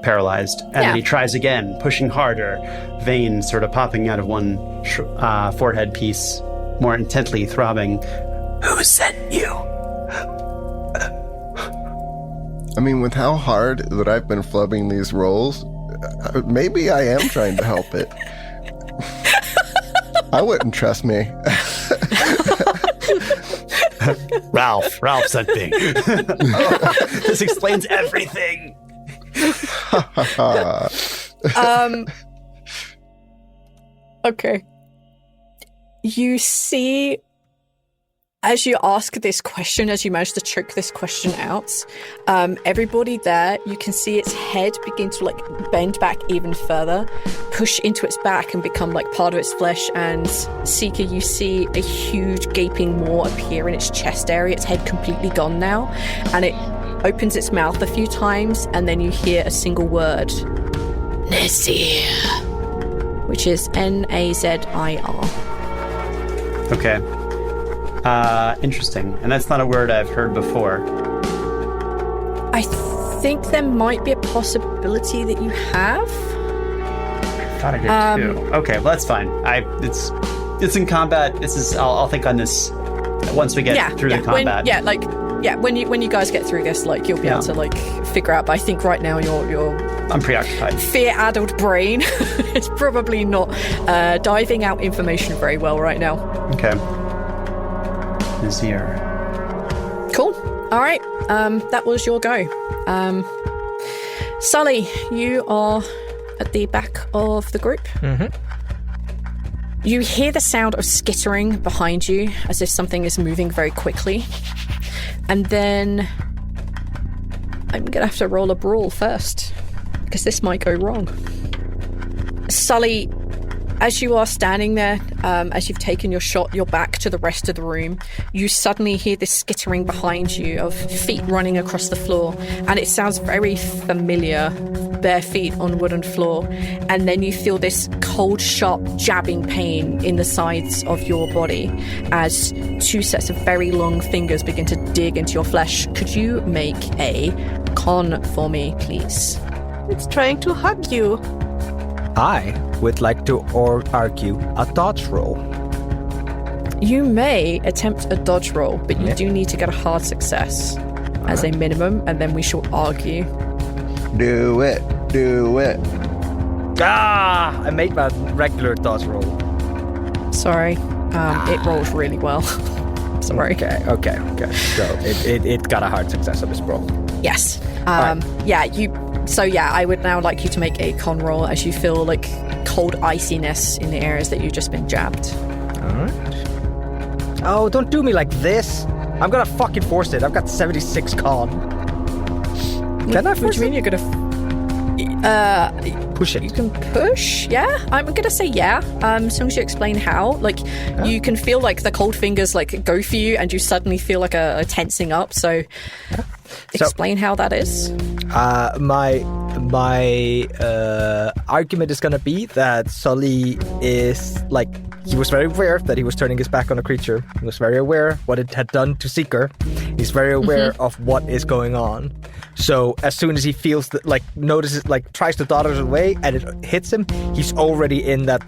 paralyzed. And then he tries again, pushing harder, veins sort of popping out of one forehead piece, more intently throbbing. Who sent you? I mean, with how hard that I've been flubbing these rolls, maybe I am trying to help it. I wouldn't trust me. Ralph sent me. This explains everything. Okay. You see, as you ask this question, as you manage to choke this question out, everybody there, you can see its head begin to bend back even further, push into its back and become part of its flesh. And Seeker, you see a huge gaping maw appear in its chest area, its head completely gone now, and it opens its mouth a few times, and then you hear a single word, Nazir, which is Nazir. Okay. Interesting. And that's not a word I've heard before. I think there might be a possibility that you have. I thought I did too. Okay, well that's fine. It's in combat. I'll think on this once we get through the combat. When you guys get through this, you'll be able to figure out. But I think right now I'm preoccupied. Fear-addled brain is probably not diving out information very well right now. Okay. Nazir. Cool. All right. That was your go. Sully, you are at the back of the group. Mm-hmm. You hear the sound of skittering behind you, as if something is moving very quickly. And then I'm going to have to roll a brawl first, because this might go wrong. Sully, as you are standing there, as you've taken your shot, you're back to the rest of the room. You suddenly hear this skittering behind you of feet running across the floor, and it sounds very familiar, bare feet on wooden floor. And then you feel this cold, sharp, jabbing pain in the sides of your body as 2 sets of very long fingers begin to dig into your flesh. Could you make a con for me, please? It's trying to hug you. I would like to argue a dodge roll. You may attempt a dodge roll, but you do need to get a hard success as a minimum, and then we shall argue. Do it. I made my regular dodge roll. Sorry. It rolls really well. Sorry. Okay. So it got a hard success on this roll. Yes. Right. I would now like you to make a con roll as you feel cold iciness in the areas that you've just been jabbed. Alright. Oh, don't do me like this. I'm gonna fucking force it. I've got 76 con. Can I force it? What do you mean you're gonna... push it. You can push, yeah? I'm gonna say yeah. As long as you explain how. You can feel the cold fingers go for you, and you suddenly feel a tensing up. So explain how that is. My argument is gonna be that Sully is he was very aware that he was turning his back on a creature. He was very aware what it had done to Seeker. He's very aware of what is going on. So as soon as he feels that, notices, tries to dodge it away and it hits him, he's already in that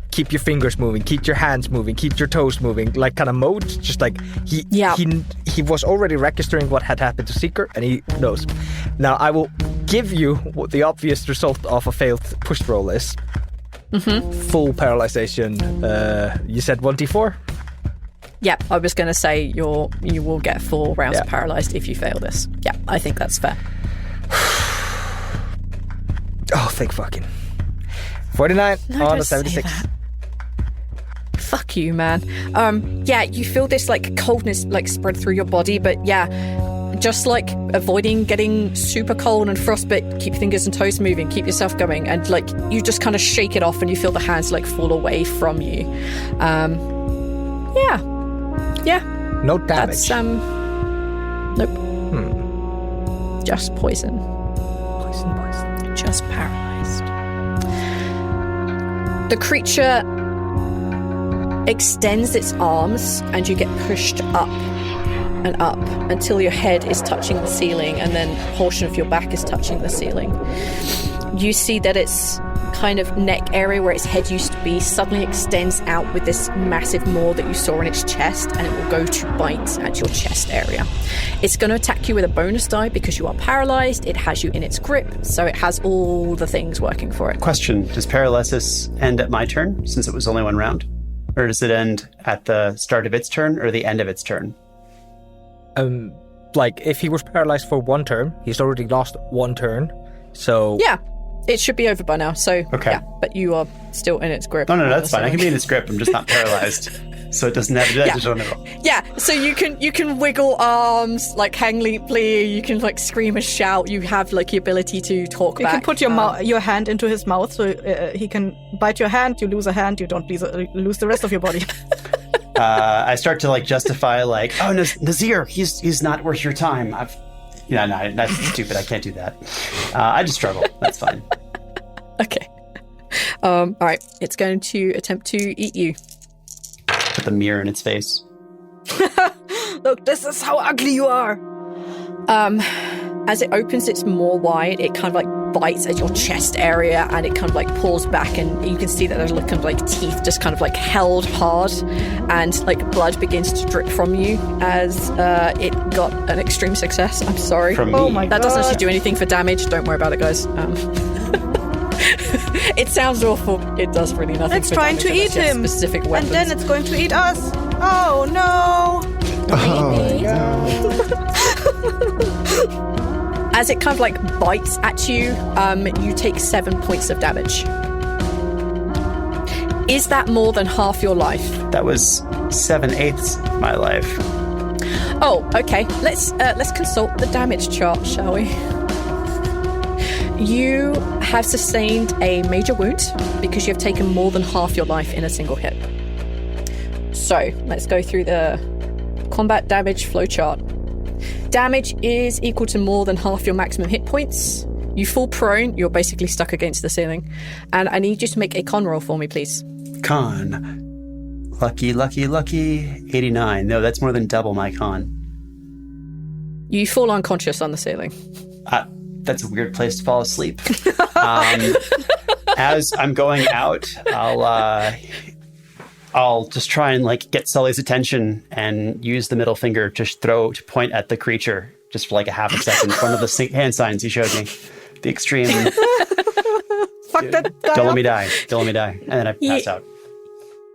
keep your fingers moving, keep your hands moving, keep your toes moving, kind of mode. Just he was already registering what had happened to Seeker, and he knows. Now I will give you what the obvious result of a failed push roll is. Full paralyzation. You said 1d4? Yeah, I was going to say you will get 4 rounds paralyzed if you fail this. Yeah, I think that's fair. Oh, thank fucking. 49 on a 76. Fuck you, man. Yeah, you feel this like coldness like spread through your body, but yeah, just like avoiding getting super cold and frostbite, keep your fingers and toes moving, keep yourself going, and like you just kind of shake it off and you feel the hands like fall away from you. Yeah. No damage. That's nope. Just poison. Poison. Just paralyzed. The creature extends its arms and you get pushed up and up until your head is touching the ceiling and then a portion of your back is touching the ceiling. You see that its kind of neck area where its head used to be suddenly extends out with this massive maw that you saw in its chest, and it will go to bite at your chest area. It's going to attack you with a bonus die because you are paralyzed. It has you in its grip, so it has all the things working for it. Question, does paralysis end at my turn since it was only 1 round? Or does it end at the start of its turn or the end of its turn? Like, if he was paralyzed for 1 turn, he's already lost 1 turn, so... Yeah, it should be over by now, so... Okay. Yeah, but you are still in its grip. No, that's fine. I can be in its grip, I'm just not paralyzed. So it doesn't have to do that. Yeah, so you can wiggle arms, like hang limply, you can like scream and shout, you have like the ability to talk back. You can put your hand into his mouth so he can bite your hand, you lose a hand, you don't lose the rest of your body. I start to like justify like, oh, Nazir, he's not worth your time. No, that's stupid. I can't do that. I just struggle. That's fine. Okay. All right. It's going to attempt to eat you. Put the mirror in its face. Look, this is how ugly you are. As it opens its maw wide, it kind of like bites at your chest area and it kind of like pulls back, and you can see that there's like kind of like teeth just kind of like held hard, and like blood begins to drip from you as it got an extreme success. I'm sorry. From Oh me. my That God. doesn't actually do anything for damage. Don't worry about it, guys. It sounds awful. It does really nothing. It's for trying to damage eat unless you have him. Specific weapons. And then it's going to eat us. Oh no. As it kind of like bites at you, you take 7 points of damage. Is that more than half your life? That was 7/8 my life. Oh, okay. Let's consult the damage chart, shall we? You have sustained a major wound because you have taken more than half your life in a single hit. So let's go through the combat damage flowchart. Damage is equal to more than half your maximum hit points. You fall prone, you're basically stuck against the ceiling. And I need you to make a con roll for me, please. Con. Lucky. 89. No, that's more than double my con. You fall unconscious on the ceiling. That's a weird place to fall asleep. As I'm going out, I'll just try and like get Sully's attention and use the middle finger to point at the creature just for like a half a second. One of the hand signs he showed me. The extreme. Fuck that guy. Don't let me die. And then I pass out.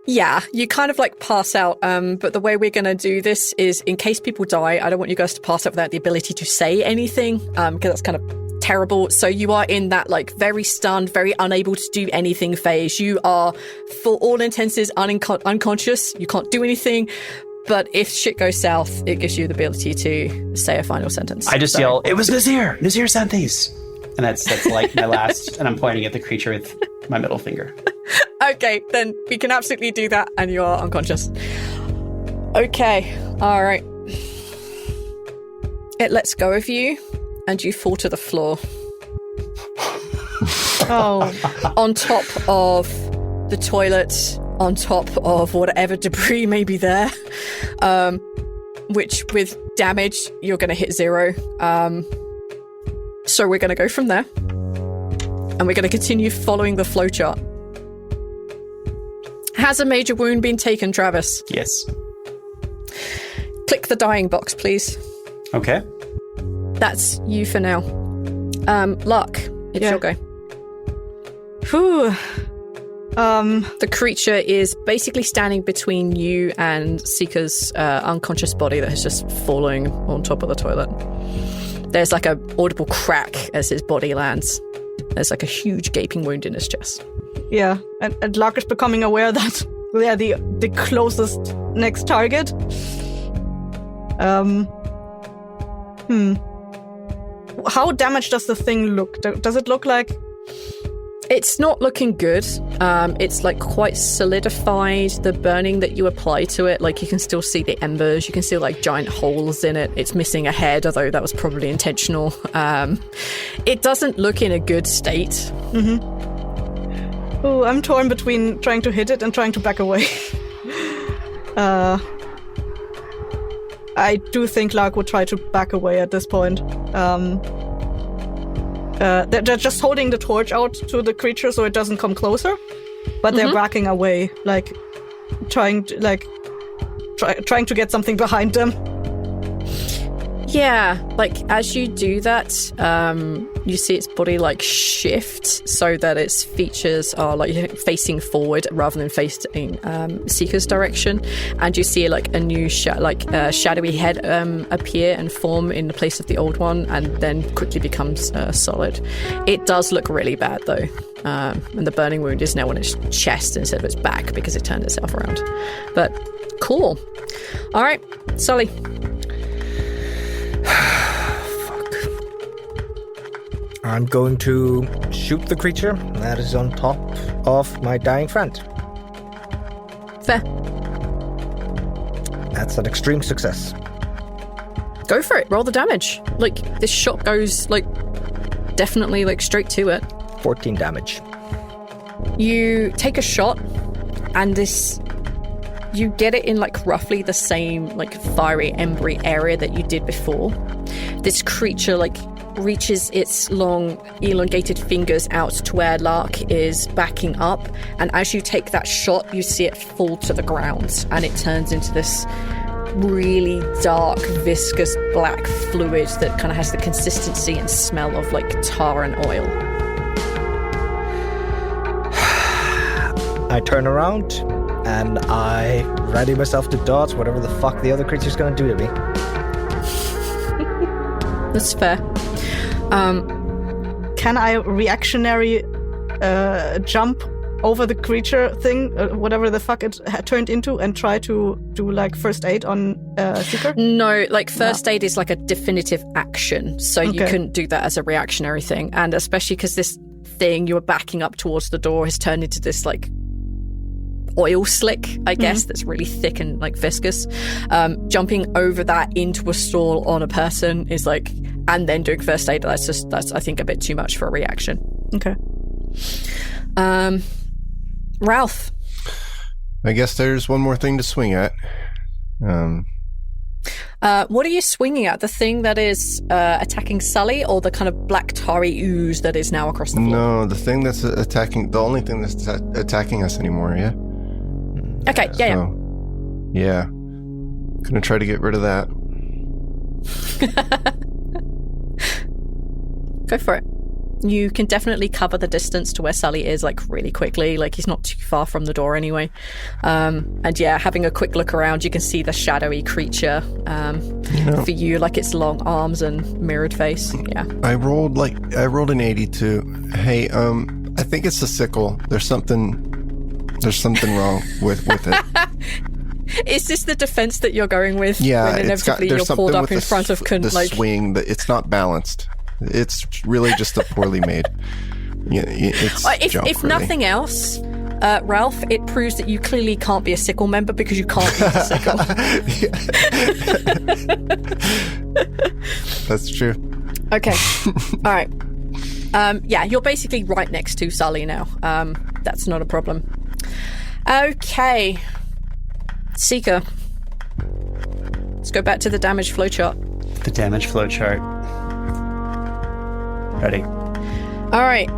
Yeah, you kind of like pass out, but the way we're going to do this is in case people die, I don't want you guys to pass out without the ability to say anything, because that's kind of terrible. So you are in that like very stunned, very unable to do anything phase. You are, for all intents, unconscious. You can't do anything. But if shit goes south, it gives you the ability to say a final sentence. I just yell, "It was Nazir! Nazir sent these!" And that's like my last, and I'm pointing at the creature with my middle finger. Okay, then we can absolutely do that, and you are unconscious. Okay, all right. It lets go of you, and you fall to the floor. Oh. On top of the toilet, on top of whatever debris may be there, which with damage, you're going to hit 0. So we're going to go from there, and we're going to continue following the flowchart. Has a major wound been taken, Travis? Yes. Click the dying box, please. Okay. That's you for now. Luck, it's your go. Whew. The creature is basically standing between you and Seeker's unconscious body that has just fallen on top of the toilet. There's like a audible crack as his body lands. There's like a huge gaping wound in his chest. Yeah, and Lark is becoming aware that they're the closest next target. How damaged does the thing look? Does it look like... It's not looking good. It's like quite solidified. The burning that you apply to it, like you can still see the embers. You can see like giant holes in it. It's missing a head, although that was probably intentional. It doesn't look in a good state. Oh, I'm torn between trying to hit it and trying to back away. I do think Lark would try to back away at this point. They're just holding the torch out to the creature so it doesn't come closer, but they're backing away, like trying to get something behind them. Yeah, like as you do that, you see its body like shift so that its features are like facing forward rather than facing Seeker's direction, and you see like a new shadowy head appear and form in the place of the old one, and then quickly becomes solid. It does look really bad though, and the burning wound is now on its chest instead of its back because it turned itself around. But cool. All right, Sully. I'm going to shoot the creature that is on top of my dying friend. Fair. That's an extreme success. Go for it. Roll the damage. Like, this shot goes, like, definitely, like, straight to it. 14 damage. You take a shot, and you get it in, like, roughly the same, like, fiery, embery area that you did before. This creature, like, reaches its long, elongated fingers out to where Lark is backing up, and as you take that shot, you see it fall to the ground, and it turns into this really dark, viscous black fluid that kind of has the consistency and smell of, like, tar and oil. I turn around, and I ready myself to dodge whatever the fuck the other creature's gonna do to me. That's fair. Can I reactionary jump over the creature thing, whatever the fuck it turned into, and try to do like first aid on Seeker? No, like first aid is like a definitive action, so you couldn't do that as a reactionary thing, and especially because this thing you were backing up towards the door has turned into this like oil slick, I guess, that's really thick and like viscous. Jumping over that into a stall on a person is like, and then doing first aid, that's I think a bit too much for a reaction. Okay. Ralph. I guess there's one more thing to swing at. What are you swinging at? The thing that is attacking Sully, or the kind of black tarry ooze that is now across the floor? No, the thing that's attacking, the only thing that's attacking us anymore, yeah? Okay, yeah. Yeah. Gonna try to get rid of that. Go for it. You can definitely cover the distance to where Sully is, like, really quickly. Like, he's not too far from the door anyway. And yeah, having a quick look around, you can see the shadowy creature for you, like its long arms and mirrored face. Yeah. I rolled an 82. Hey, I think it's the sickle. There's something wrong with it. Is this the defense that you're going with? Yeah, when inevitably you're pulled up in front of the swing. That it's not balanced. It's really just a poorly made. It's if nothing else, Ralph, it proves that you clearly can't be a sickle member because you can't use a sickle. That's true. Okay. All right. Yeah, you're basically right next to Sully now. That's not a problem. Okay. Seeker. Let's go back to the damage flowchart. The damage flowchart. Ready. All right.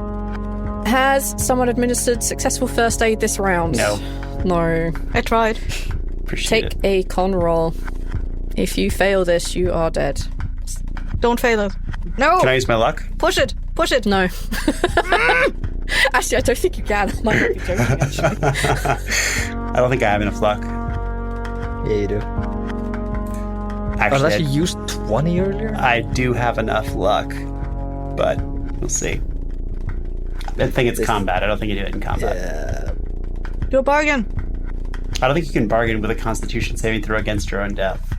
Has someone administered successful first aid this round? No. I tried. Appreciate Take a con roll. If you fail this, you are dead. Don't fail it. No. Can I use my luck? Push it. No. Actually, I don't think you can. I might not be joking, actually. I don't think I have enough luck. Yeah, you do. Actually, Unless you used 20 earlier? I do have enough luck, but we'll see. I think it's combat. I don't think you do it in combat. Yeah. Do a bargain. I don't think you can bargain with a Constitution saving throw against your own death.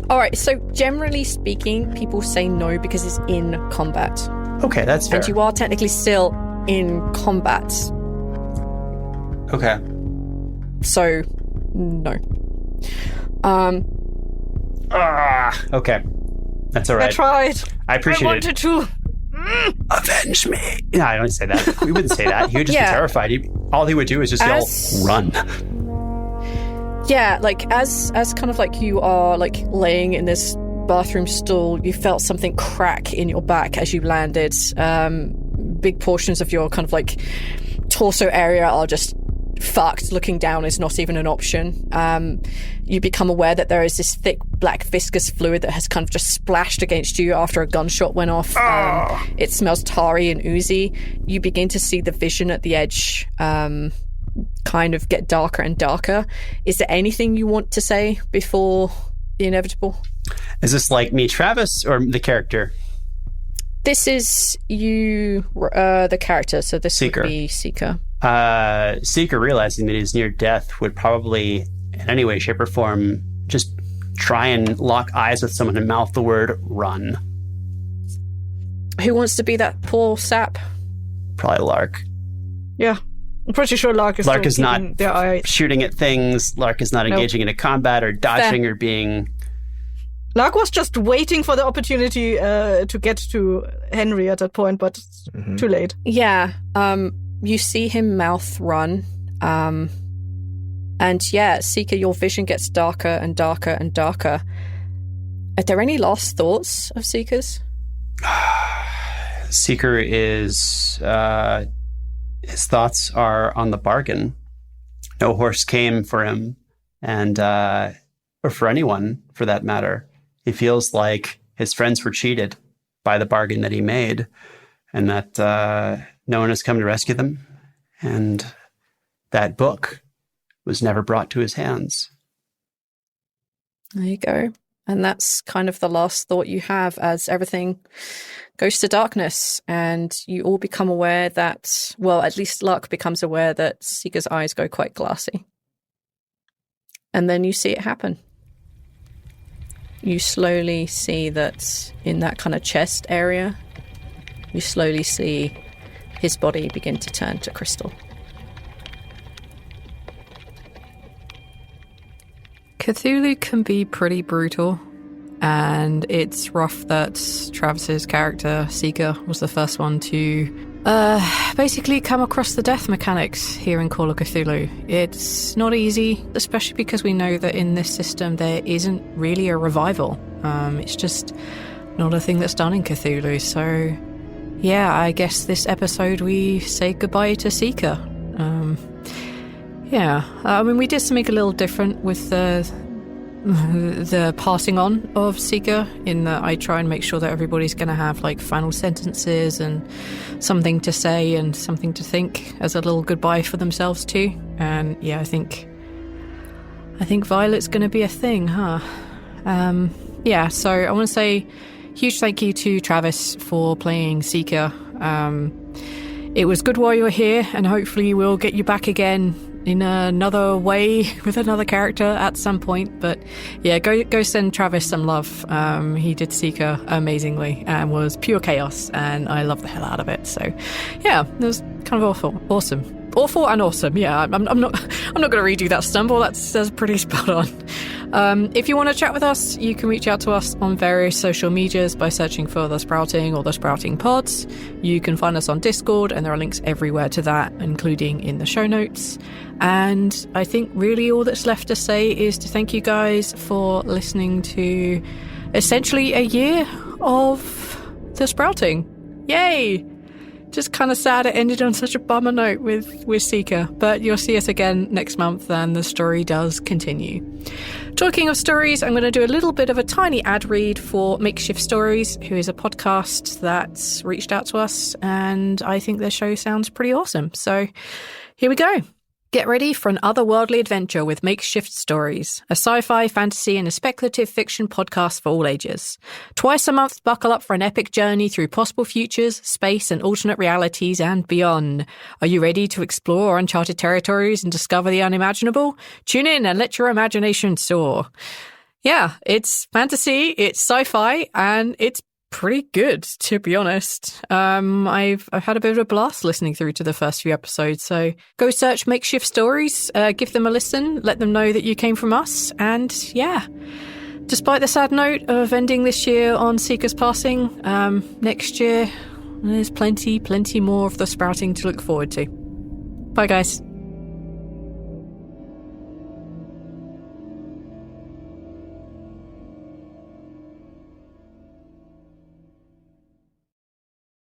All right, so generally speaking, people say no because it's in combat. Okay, that's fair. And you are technically still in combat. Okay. So, no. Okay. That's all right. I tried. I appreciate I wanted to. Avenge me. No, I don't say that. We wouldn't say that. He would just be terrified. All he would do is just yell, run. Yeah, like as kind of like you are like laying in this bathroom stool, you felt something crack in your back as you landed. Big portions of your kind of like torso area are just fucked. Looking down is not even an option. You become aware that there is this thick black viscous fluid that has kind of just splashed against you after a gunshot went off. It smells tarry and oozy. You begin to see the vision at the edge kind of get darker and darker. Is there anything you want to say before the inevitable? Is this like me, Travis, or the character? This is you, the character, so this Seeker. would be Seeker. Seeker, realizing that he's near death, would probably, in any way, shape, or form, just try and lock eyes with someone and mouth the word run. Who wants to be that poor sap? Probably Lark. Yeah. I'm pretty sure Lark is not their eye. shooting at things. Lark is not engaging in a combat or dodging or being... Lark was just waiting for the opportunity to get to Henry at that point, but too late. Yeah. You see him mouth run. And yeah, Seeker, your vision gets darker and darker and darker. Are there any last thoughts of Seeker's? Seeker is... his thoughts are on the bargain. No horse came for him, and or for anyone, for that matter. He feels like his friends were cheated by the bargain that he made, and that no one has come to rescue them, and that book was never brought to his hands. There you go. And that's kind of the last thought you have as everything goes to darkness and you all become aware that, well, at least Luck becomes aware that Seeker's eyes go quite glassy. And then you see it happen. You slowly see that in that kind of chest area, you slowly see his body begin to turn to crystal. Cthulhu can be pretty brutal, and it's rough that Travis's character, Seeker, was the first one to basically come across the death mechanics here in Call of Cthulhu. It's not easy, especially because we know that in this system there isn't really a revival. It's just not a thing that's done in Cthulhu. So, yeah, I guess this episode we say goodbye to Seeker. Yeah, I mean, we did something a little different with the passing on of Seeker, in that I try and make sure that everybody's going to have like final sentences and something to say and something to think as a little goodbye for themselves too. And yeah, I think Violet's going to be a thing, huh? Yeah, so I want to say huge thank you to Travis for playing Seeker. It was good while you were here, and hopefully we'll get you back again in another way with another character at some point. But yeah, go send Travis some love. He did Seeker amazingly and was pure chaos, and I love the hell out of it. So yeah, it was kind of awesome and awesome. Yeah, I'm not going to redo that stumble. That's pretty spot on. If you want to chat with us, you can reach out to us on various social medias by searching for The Sprouting or The Sprouting Pods. You can find us on Discord, and there are links everywhere to that, including in the show notes. And I think really all that's left to say is to thank you guys for listening to essentially a year of The Sprouting. Yay! Just kind of sad it ended on such a bummer note with Seeker, but you'll see us again next month and the story does continue. Talking of stories, I'm going to do a little bit of a tiny ad read for Makeshift Stories, who is a podcast that's reached out to us, and I think their show sounds pretty awesome. So here we go. Get ready for an otherworldly adventure with Makeshift Stories, a sci-fi, fantasy, and a speculative fiction podcast for all ages. Twice a month, buckle up for an epic journey through possible futures, space, and alternate realities and beyond. Are you ready to explore uncharted territories and discover the unimaginable? Tune in and let your imagination soar. Yeah, it's fantasy, it's sci-fi, and it's pretty good, to be honest. I've had a bit of a blast listening through to the first few episodes, so go search Makeshift Stories, give them a listen, let them know that you came from us, and yeah, despite the sad note of ending this year on Seeker's passing, next year there's plenty more of the sprouting to look forward to. Bye guys.